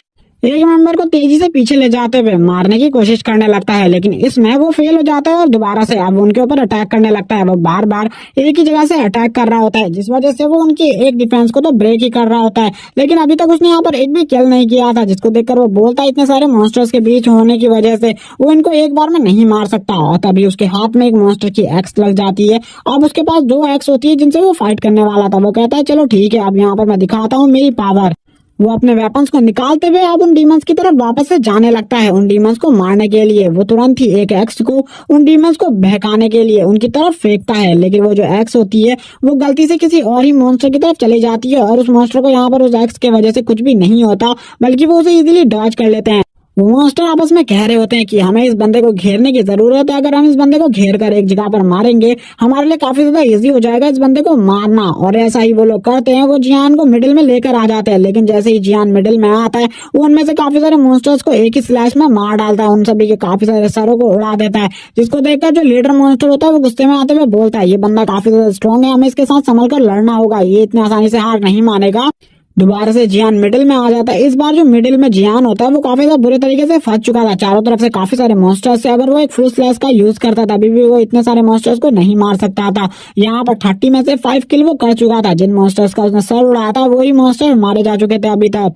एक मेंबर को तेजी से पीछे ले जाते हुए मारने की कोशिश करने लगता है, लेकिन इसमें वो फेल हो जाता है और दोबारा से अब उनके ऊपर अटैक करने लगता है। वो बार बार एक ही जगह से अटैक कर रहा होता है जिस वजह से वो उनकी एक डिफेंस को तो ब्रेक ही कर रहा होता है। लेकिन अभी तक उसने यहाँ पर एक भी किल नहीं किया था, जिसको देखकर वो बोलता है इतने सारे मॉन्स्टर्स के बीच होने की वजह से वो इनको एक बार में नहीं मार सकता। और तभी उसके हाथ में एक मॉन्स्टर की एक्स लग जाती है। अब उसके पास 2 एक्स होती है जिनसे वो फाइट करने वाला था। वो कहता है चलो ठीक है, अब यहाँ पर मैं दिखाता हूँ मेरी पावर। वो अपने वेपन्स को निकालते हुए अब उन डीमंस की तरफ वापस से जाने लगता है उन डीमंस को मारने के लिए। वो तुरंत ही एक एक्स को उन डीमंस को बहकाने के लिए उनकी तरफ फेंकता है, लेकिन वो जो एक्स होती है वो गलती से किसी और ही मॉन्स्टर की तरफ चली जाती है और उस मॉन्स्टर को यहाँ पर उस एक्स की वजह से कुछ भी नहीं होता, बल्कि वो उसे इजीली डॉज कर लेते हैं। वो मॉन्स्टर आपस में कह रहे होते हैं कि हमें इस बंदे को घेरने की जरूरत है, अगर हम इस बंदे को घेर कर एक जगह पर मारेंगे हमारे लिए काफी ज्यादा इजी हो जाएगा इस बंदे को मारना। और ऐसा ही वो लोग करते हैं। वो जियान को मिडिल में लेकर आ जाते हैं, लेकिन जैसे ही जियान मिडिल में आता है वो उनमें से काफी सारे मॉन्स्टर्स को एक ही स्लैश में मार डालता है, उन सभी के काफी सारे सरों को उड़ा देता है। जिसको देखकर जो लीडर मॉन्स्टर होता है वो गुस्से में आते हुए बोलता है ये बंदा काफी ज्यादा स्ट्रॉन्ग है, हमें इसके साथ संभल कर लड़ना होगा, ये इतनी आसानी से हार नहीं मानेगा। दोबारा से जियान मिडिल में आ जाता है। इस बार जो मिडिल में जियान होता है वो काफी ज्यादा बुरे तरीके से फंस चुका था चारों तरफ से काफी सारे मॉन्स्टर्स से। अगर वो एक फुल स्लैश का यूज करता था अभी भी वो इतने सारे मॉन्स्टर्स को नहीं मार सकता था। यहाँ पर 30 में से 5 किल वो कर चुका था। जिन मॉन्स्टर्स का उसने सर उड़ाया था वही मॉन्स्टर मारे जा चुके थे अभी तक।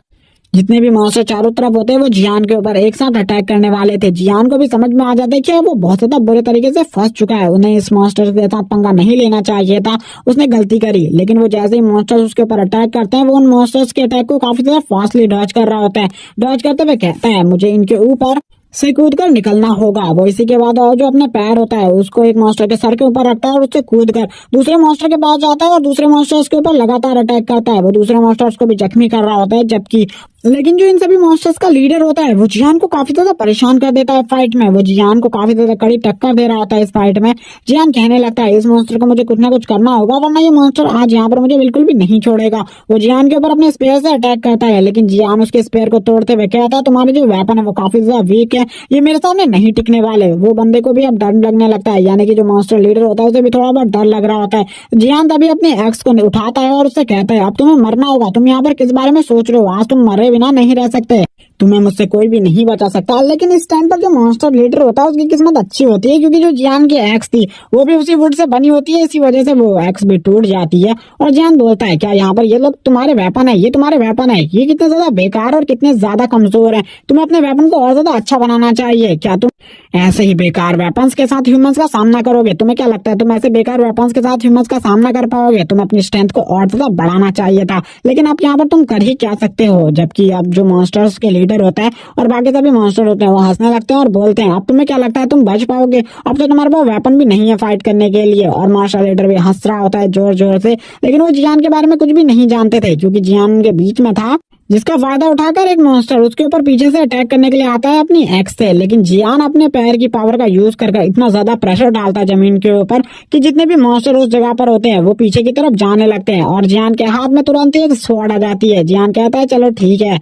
जितने भी मॉन्स्टर चारों तरफ होते हैं वो जियान के ऊपर एक साथ अटैक करने वाले थे। जियान को भी समझ में आ जाता है कि वो बहुत ज्यादा बुरे तरीके से फंस चुका है, उन्हें इस मॉन्स्टर के साथ पंगा नहीं लेना चाहिए था, उसने गलती करी। लेकिन वो जैसे ही मॉन्स्टर्स उसके ऊपर अटैक करते हैं वो उन मॉन्स्टर्स के अटैक को काफी ज्यादा फास्टली डॉज कर रहा होता है। डॉज करते हुए कहता है मुझे इनके ऊपर से कूद कर निकलना होगा। वो इसी के बाद और जो अपने पैर होता है उसको एक मॉन्स्टर के सर के ऊपर रखता है और उससे कूद कर दूसरे मॉन्स्टर के पास जाता है और दूसरे मॉन्स्टर्स के ऊपर लगातार अटैक करता है। वो दूसरे मॉन्स्टर्स को भी जख्मी कर रहा होता है, जबकि लेकिन जो इन सभी मॉन्स्टर्स का लीडर होता है वो जियान को काफी ज्यादा परेशान कर देता है फाइट में। वो जियान को काफी ज्यादा कड़ी टक्कर दे रहा होता है इस फाइट में। जियान कहने लगता है इस मॉन्स्टर को मुझे कुछ ना कुछ करना होगा, वरना ये मॉन्स्टर आज यहाँ पर मुझे बिल्कुल भी नहीं छोड़ेगा। वो जियान के ऊपर अपने स्पेयर से अटैक करता है, लेकिन जियान उसके स्पेयर को तोड़ते हुए कहता है तुम्हारे जो वेपन है वो काफी ज्यादा वीक है, ये मेरे सामने नहीं टिकने वाले। वो बंदे को भी अब डर लगने लगता है, यानी कि जो मॉन्स्टर लीडर होता है उसे भी थोड़ा बहुत डर लग रहा होता है। जियान तभी अपने एक्स को उठाता है और उससे कहता है अब तुम्हें मरना होगा, तुम यहाँ पर किस बारे में सोच रहे हो, आज तुम मरे बिना नहीं रह सकते, तुम्हें मुझसे कोई भी नहीं बचा सकता। लेकिन इस टाइम पर जो मॉन्स्टर लीडर होता है उसकी किस्मत अच्छी होती है, क्योंकि जो जियान की एक्स थी वो भी उसी वुड से बनी होती है, इसी वजह से वो एक्स भी टूट जाती है। और जियान बोलता है क्या यहाँ पर ये लोग तुम्हारे वेपन है, ये तुम्हारे वेपन है, ये कितने ज्यादा बेकार और कितने ज्यादा कमजोर है, तुम्हें अपने वेपन को और ज्यादा अच्छा बनाना चाहिए। क्या तुम ऐसे ही बेकार वेपन्स के साथ ह्यूमंस का सामना करोगे? तुम्हें क्या लगता है तुम ऐसे बेकार वेपन्स के साथ ह्यूमंस का सामना कर पाओगे? तुम्हें अपनी स्ट्रेंथ को और ज्यादा बढ़ाना चाहिए था, लेकिन अब यहाँ पर तुम कर ही क्या सकते हो। जबकि अब जो मॉन्स्टर्स के लीडर होता है और बाकी सभी मॉन्स्टर होते हैं वो हंसने लगते हैं और बोलते हैं अब तुम्हें क्या लगता है तुम बच पाओगे, अब तो तुम्हारे पास वेपन भी नहीं है फाइट करने के लिए। और मार्शल लीडर भी हंस रहा होता है जोर जोर से, लेकिन वो जियान के बारे में कुछ भी नहीं जानते थे, क्योंकि जियान के बीच में था जिसका फायदा उठाकर एक मॉन्स्टर उसके ऊपर पीछे से अटैक करने के लिए आता है अपनी एक्स से। लेकिन जियान अपने पैर की पावर का यूज कर इतना ज्यादा प्रेशर डालता है जमीन के ऊपर कि जितने भी मॉन्स्टर उस जगह पर होते हैं वो पीछे की तरफ जाने लगते हैं। और जियान के हाथ में तुरंत एक स्वॉर्ड आ जाती है। जियान कहता है चलो ठीक है,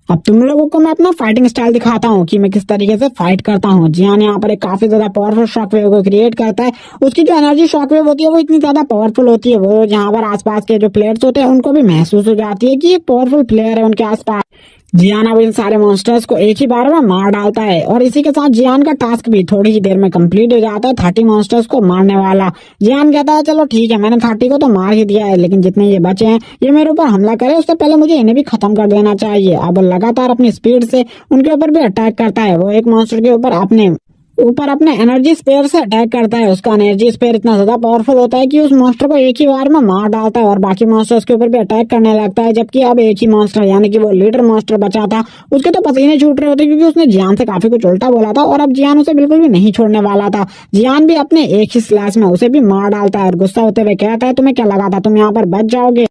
अब तुम लोगों को मैं अपना फाइटिंग स्टाइल दिखाता हूँ कि मैं किस तरीके से फाइट करता हूँ। जियान यहाँ पर एक काफी ज्यादा पावरफुल शॉकवेव को क्रिएट करता है। उसकी जो एनर्जी शॉकवेव होती है वो इतनी ज्यादा पावरफुल होती है, वो जहाँ पर आसपास के जो प्लेयर्स होते हैं उनको भी महसूस हो जाती है कि एक पावरफुल प्लेयर है उनके आसपास। जियान अब इन सारे मॉन्स्टर्स को एक ही बार में मार डालता है और इसी के साथ जियान का टास्क भी थोड़ी ही देर में कंप्लीट हो जाता है, 30 मॉन्स्टर्स को मारने वाला। जियान कहता है चलो ठीक है, मैंने 30 को तो मार ही दिया है, लेकिन जितने ये बचे हैं ये मेरे ऊपर हमला करे उससे पहले मुझे इन्हें भी खत्म कर देना चाहिए। अब लगातार अपनी स्पीड से उनके ऊपर भी अटैक करता है। वो एक मॉन्स्टर के ऊपर अपने एनर्जी स्पेयर से अटैक करता है। उसका एनर्जी स्पेयर इतना ज्यादा पावरफुल होता है कि उस मॉन्स्टर को एक ही बार में मार डालता है और बाकी मॉन्स्टर्स के ऊपर भी अटैक करने लगता है। जबकि अब एक ही मॉन्स्टर यानी कि वो लीडर मॉन्स्टर बचा था, उसके तो पसीने छूट रहे होते क्योंकि उसने जियान से काफी कुछ उल्टा बोला था और अब जियान उसे बिल्कुल भी नहीं छोड़ने वाला था। जियान भी अपने एक ही स्लैश में उसे भी मार डालता है और गुस्सा होते हुए कहता है तुम्हें क्या लगा था तुम यहाँ पर बच जाओगे।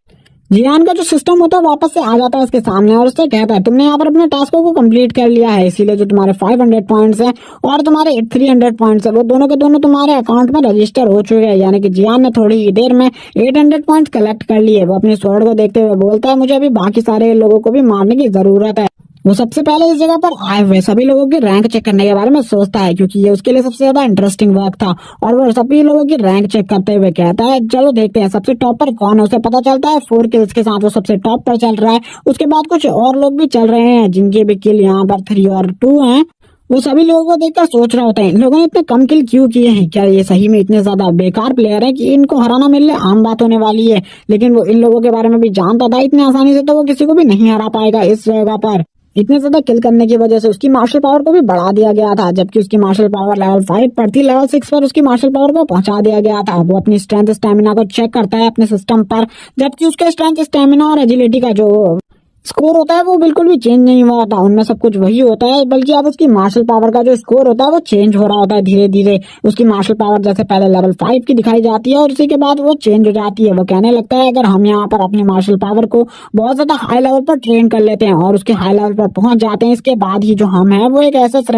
जियान का जो सिस्टम होता है वापस से आ जाता है उसके सामने और उससे कहता है तुमने यहाँ पर अपने टास्कों को कंप्लीट कर लिया है, इसीलिए जो तुम्हारे 500 पॉइंट्स हैं और तुम्हारे 300 पॉइंट्स है वो दोनों के दोनों तुम्हारे अकाउंट में रजिस्टर हो चुके हैं। यानी कि जियान ने थोड़ी ही देर में 800 पॉइंट्स कलेक्ट कर लिए। वो अपनी स्वॉर्ड को देखते हुए बोलता है मुझे अभी बाकी सारे लोगों को भी मारने की जरूरत है। वो सबसे पहले इस जगह पर आए हुए सभी लोगों की रैंक चेक करने के बारे में सोचता है, क्योंकि ये उसके लिए सबसे ज्यादा इंटरेस्टिंग वर्क था। और वो सभी लोगों की रैंक चेक करते हुए कहता है चलो देखते हैं सबसे टॉप पर कौन है। उसे पता चलता है 4 किल्स के साथ वो सबसे टॉप पर चल रहा है। उसके बाद कुछ और लोग भी चल रहे हैं जिनके भी किल यहाँ पर 3 और 2 हैं। वो सभी लोगों को देखकर सोच रहा होता है इन लोगों ने इतने कम किल क्यों किए हैं, क्या ये सही में इतने ज्यादा बेकार प्लेयर है कि इनको हराना मेरे लिए आम बात होने वाली है। लेकिन वो इन लोगों के बारे में भी जानता था इतने आसानी से तो वो किसी को भी नहीं हरा पाएगा इस जगह पर। इतने ज्यादा किल करने की वजह से उसकी मार्शल पावर को भी बढ़ा दिया गया था, जबकि उसकी मार्शल पावर लेवल 5 पर थी, लेवल 6 पर उसकी मार्शल पावर को पहुंचा दिया गया था। वो अपनी स्ट्रेंथ स्टेमिना को चेक करता है अपने सिस्टम पर, जबकि उसके स्ट्रेंथ स्टेमिना और एजिलिटी का जो स्कोर होता है वो बिल्कुल भी चेंज नहीं हुआ था, उनमें सब कुछ वही होता है, बल्कि अब उसकी मार्शल पावर का जो स्कोर होता है वो चेंज हो रहा होता है धीरे धीरे। उसकी मार्शल पावर जैसे पहले लेवल 5 की दिखाई जाती है और उसी के बाद वो चेंज हो जाती है। वो कहने लगता है अगर हम यहाँ पर अपनी मार्शल पावर को बहुत ज्यादा हाई लेवल पर ट्रेन कर लेते हैं और उसके हाई लेवल पर पहुंच जाते हैं, इसके बाद ही जो हम है वो एक एसएस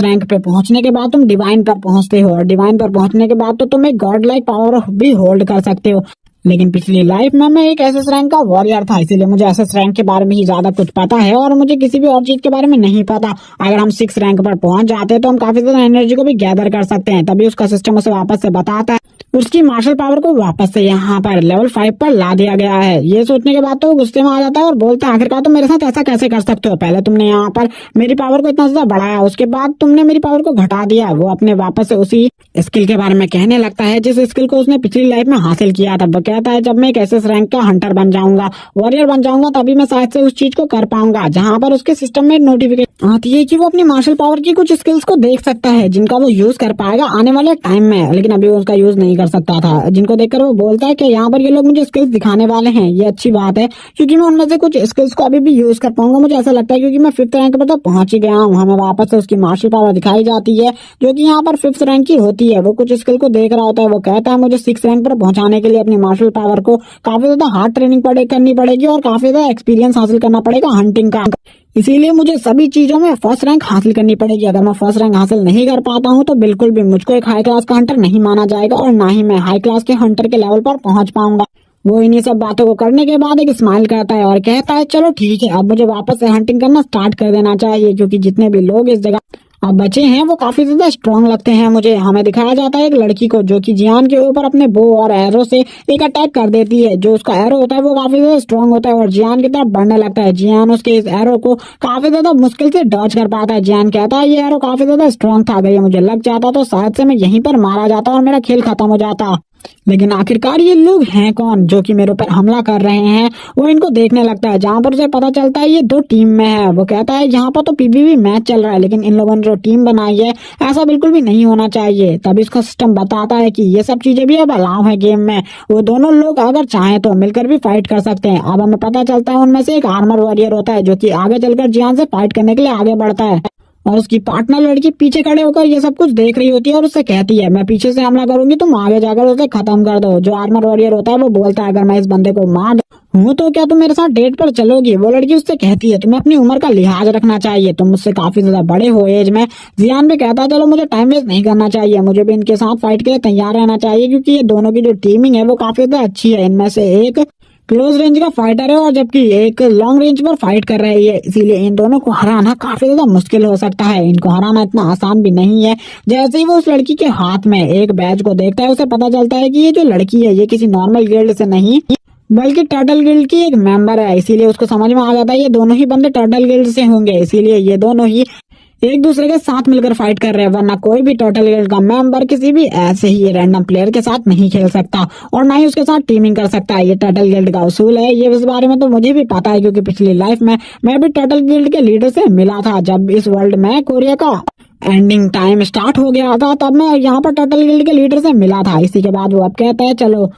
रैंक पे पहुंचने के बाद तुम डिवाइन पर पहुंचते हो और डिवाइन पर पहुंचने के बाद तो तुम एक गॉड लाइक पावर भी होल्ड कर सकते हो। लेकिन पिछली लाइफ में मैं एक एसएस रैंक का वॉरियर था, इसीलिए मुझे एसएस रैंक के बारे में ही ज्यादा कुछ पता है और मुझे किसी भी और चीज के बारे में नहीं पता। अगर हम 6 रैंक पर पहुंच जाते हैं तो हम काफी ज्यादा एनर्जी को भी गैदर कर सकते हैं। तभी उसका सिस्टम उसे वापस से बताता है उसकी मार्शल पावर को वापस से यहाँ पर लेवल 5 पर ला दिया गया है। ये सोचने के बाद तो वो गुस्से में आ जाता है और बोलता है आखिरकार तुम मेरे साथ ऐसा कैसे कर सकते हो, पहले तुमने यहाँ पर मेरी पावर को इतना ज्यादा बढ़ाया, उसके बाद तुमने मेरी पावर को घटा दिया। वो अपने वापस से उसी स्किल के बारे में कहने लगता है जिस स्किल को उसने पिछली लाइफ में हासिल किया था। वो कहता है जब मैं एक एसएस रैंक का हंटर बन जाऊंगा, वॉरियर बन जाऊंगा, तभी मैं शायद से उस चीज को कर पाऊंगा जहां पर उसके सिस्टम में नोटिफिकेशन आती है कि वो अपनी मार्शल पावर की कुछ स्किल्स को देख सकता है जिनका वो यूज कर पाएगा आने वाले टाइम में, लेकिन अभी वो उसका यूज नहीं कर सकता था। जिनको देखकर वो बोलता है कि यहाँ पर ये लोग मुझे स्किल्स दिखाने वाले हैं, ये अच्छी बात है क्योंकि मैं उनमें से कुछ स्किल्स को अभी भी यूज कर पाऊंगा। मुझे ऐसा लगता है क्योंकि मैं 5th रैंक पर तो पहुंच ही गया हूँ। हमें वापस से उसकी मार्शल पावर दिखाई जाती है जो कि यहाँ पर 5th रैंक की होती है। वो कुछ स्किल को देख रहा होता है। वो कहता है मुझे 6th रैंक पर पहुंचाने के लिए अपनी मार्शल स्पेशल पावर को काफी ज्यादा हार्ड ट्रेनिंग करनी पड़ेगी और काफी ज्यादा एक्सपीरियंस हासिल करना पड़ेगा हंटिंग का। इसीलिए मुझे सभी चीजों में फर्स्ट रैंक हासिल करनी पड़ेगी। अगर मैं फर्स्ट रैंक हासिल नहीं कर पाता हूँ तो बिल्कुल भी मुझको एक हाई क्लास का हंटर नहीं माना जाएगा और ना ही मैं हाई क्लास के हंटर के लेवल पर पहुंच पाऊंगा। वो इन्हीं सब बातों को करने के बाद एक स्माइल करता है और कहता है चलो ठीक है, अब मुझे वापस से हंटिंग करना स्टार्ट कर देना चाहिए, क्योंकि जितने भी लोग इस जगह अब बचे हैं वो काफी ज्यादा स्ट्रांग लगते हैं मुझे। हमें दिखाया जाता है एक लड़की को जो कि जियान के ऊपर अपने बो और एरो से एक अटैक कर देती है। जो उसका एरो होता है वो काफी ज्यादा स्ट्रांग होता है और जियान की तरफ बढ़ने लगता है। जियान उसके इस एरो को काफी ज्यादा मुश्किल से डॉज कर पाता है। जियान कहता है ये एरो काफी ज्यादा स्ट्रांग था, अगर ये मुझे लग जाता तो शायद से मैं यहीं पर मारा जाता और मेरा खेल खत्म हो जाता। लेकिन आखिरकार ये लोग हैं कौन जो कि मेरे ऊपर हमला कर रहे हैं? वो इनको देखने लगता है, जहां पर उसे पता चलता है ये दो टीम में है। वो कहता है यहाँ पर तो पीवीपी मैच चल रहा है, लेकिन इन लोगों ने जो टीम बनाई है ऐसा बिल्कुल भी नहीं होना चाहिए। तभी इसका सिस्टम बताता है कि ये सब चीजें भी अब अलाउ है गेम में। वो दोनों लोग अगर चाहें तो मिलकर भी फाइट कर सकते हैं। अब हमें पता चलता है उनमें से एक आर्मर वॉरियर होता है जो कि आगे चलकर जियान से फाइट करने के लिए आगे बढ़ता है और उसकी पार्टनर लड़की पीछे खड़े होकर ये सब कुछ देख रही होती है और उससे कहती है मैं पीछे से हमला करूंगी, तुम आगे जाकर उसे खत्म कर दो। जो आर्मर वॉरियर होता है वो बोलता है अगर मैं इस बंदे को मार हूँ तो क्या तुम मेरे साथ डेट पर चलोगी? वो लड़की उससे कहती है तुम्हें अपनी उम्र का लिहाज रखना चाहिए, तुम मुझसे काफी ज्यादा बड़े हो एज में। जियान भी कहता है चलो मुझे टाइम वेस्ट नहीं करना चाहिए, मुझे भी इनके साथ फाइट के लिए तैयार रहना चाहिए, क्योंकि ये दोनों की जो टीमिंग है वो काफी ज्यादा अच्छी है। इनमें से एक क्लोज रेंज का फाइटर है और जबकि एक लॉन्ग रेंज पर फाइट कर रही है, इसीलिए इन दोनों को हराना काफी ज्यादा मुश्किल हो सकता है। इनको हराना इतना आसान भी नहीं है। जैसे ही वो उस लड़की के हाथ में एक बैज को देखता है उसे पता चलता है कि ये जो लड़की है ये किसी नॉर्मल गिल्ड से नहीं बल्कि टर्टल गिल्ड की एक मेंबर है। इसीलिए उसको समझ में आ जाता है ये दोनों ही बंदे टर्टल गिल्ड से होंगे, इसीलिए ये दोनों ही एक दूसरे के साथ मिलकर फाइट कर रहे हैं। वरना कोई भी टर्टल गिल्ड का मेंबर किसी भी ऐसे ही रैंडम प्लेयर के साथ नहीं खेल सकता और ना ही उसके साथ टीमिंग कर सकता है। ये टर्टल गिल्ड का उसूल है। ये इस बारे में तो मुझे भी पता है, क्योंकि पिछली लाइफ में मैं भी टर्टल गिल्ड के लीडर से मिला था। जब इस वर्ल्ड में कोरिया का एंडिंग टाइम स्टार्ट हो गया था तब मैं यहाँ पर टर्टल गिल्ड के लीडर से मिला था। इसी के बाद वो अब कहता है चलो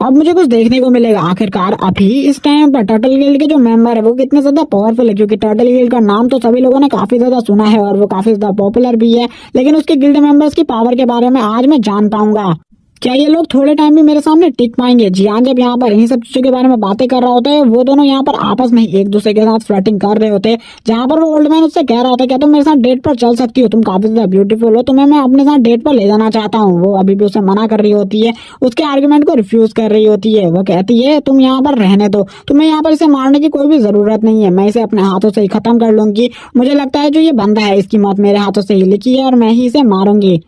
अब मुझे कुछ देखने को मिलेगा। आखिरकार अभी इस टाइम पर टर्टल गिल्ड के जो मेंबर है वो कितने ज्यादा पावरफुल है, क्योंकि टर्टल गिल्ड का नाम तो सभी लोगों ने काफी ज्यादा सुना है और वो काफी ज्यादा पॉपुलर भी है। लेकिन उसके गिल्ड मेंबर्स की पावर के बारे में आज मैं जान पाऊंगा। क्या ये लोग थोड़े टाइम में मेरे सामने टिक पाएंगे? जियान जब यहाँ पर इन्हीं सब चीजों के बारे में बातें कर रहा होता है, वो दोनों यहाँ पर आपस में एक दूसरे के साथ फ्लर्टिंग कर रहे होते हैं। जहाँ पर वो ओल्ड मैन उससे कह रहा होता है क्या तुम मेरे साथ डेट पर चल सकती हो, तुम काफी ज्यादा ब्यूटीफुल हो, तुम्हें मैं अपने साथ डेट पर ले जाना चाहता हूँ। वो अभी भी उसे मना कर रही होती है, उसके आर्गुमेंट को रिफ्यूज कर रही होती है। वो कहती है तुम यहाँ पर रहने दो, तुम्हें यहाँ पर इसे मारने की कोई भी जरूरत नहीं है, मैं इसे अपने हाथों से ही खत्म कर लूंगी। मुझे लगता है जो ये बंदा है इसकी मौत मेरे हाथों से ही लिखी है और मैं ही इसे मारूंगी।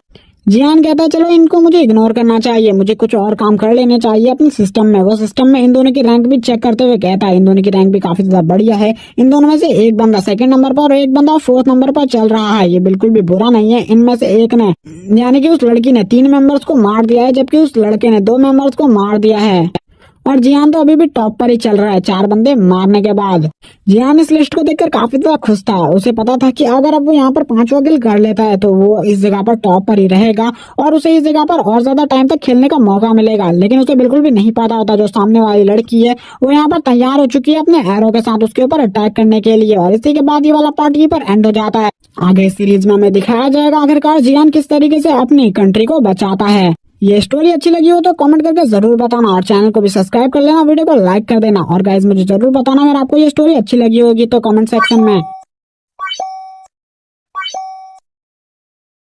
जियान कहता है चलो इनको मुझे इग्नोर करना चाहिए, मुझे कुछ और काम कर लेने चाहिए अपने सिस्टम में। वो सिस्टम में इन दोनों की रैंक भी चेक करते हुए कहता है इन दोनों की रैंक भी काफी ज्यादा बढ़िया है। इन दोनों में से एक बंदा सेकंड नंबर पर और एक बंदा फोर्थ नंबर पर चल रहा है। ये बिल्कुल भी बुरा नहीं है। इनमें से एक ने यानी कि उस लड़की ने 3 मेंबर्स को मार दिया है, जबकि उस लड़के ने 2 मेंबर्स को मार दिया है और जियान तो अभी भी टॉप पर ही चल रहा है 4 बंदे मारने के बाद। जियान इस लिस्ट को देखकर काफी ज्यादा खुश था। उसे पता था कि अगर अब वो यहाँ पर 5वां किल कर लेता है तो वो इस जगह पर टॉप पर ही रहेगा और उसे इस जगह पर और ज्यादा टाइम तक खेलने का मौका मिलेगा। लेकिन उसे बिल्कुल भी नहीं पता होता जो सामने वाली लड़की है वो यहाँ पर तैयार हो चुकी है अपने एरो के साथ उसके ऊपर अटैक करने के लिए। और इसी के बाद ये वाला पार्ट यहीं पर एंड हो जाता है। आगे सीरीज में हमें दिखाया जाएगा आखिरकार जियान किस तरीके से अपनी कंट्री को बचाता है। ये स्टोरी अच्छी लगी हो तो कमेंट करके जरूर बताना और चैनल को भी सब्सक्राइब कर लेना, वीडियो को लाइक कर देना। और गाइस मुझे जरूर बताना अगर आपको ये स्टोरी अच्छी लगी होगी तो कमेंट सेक्शन में।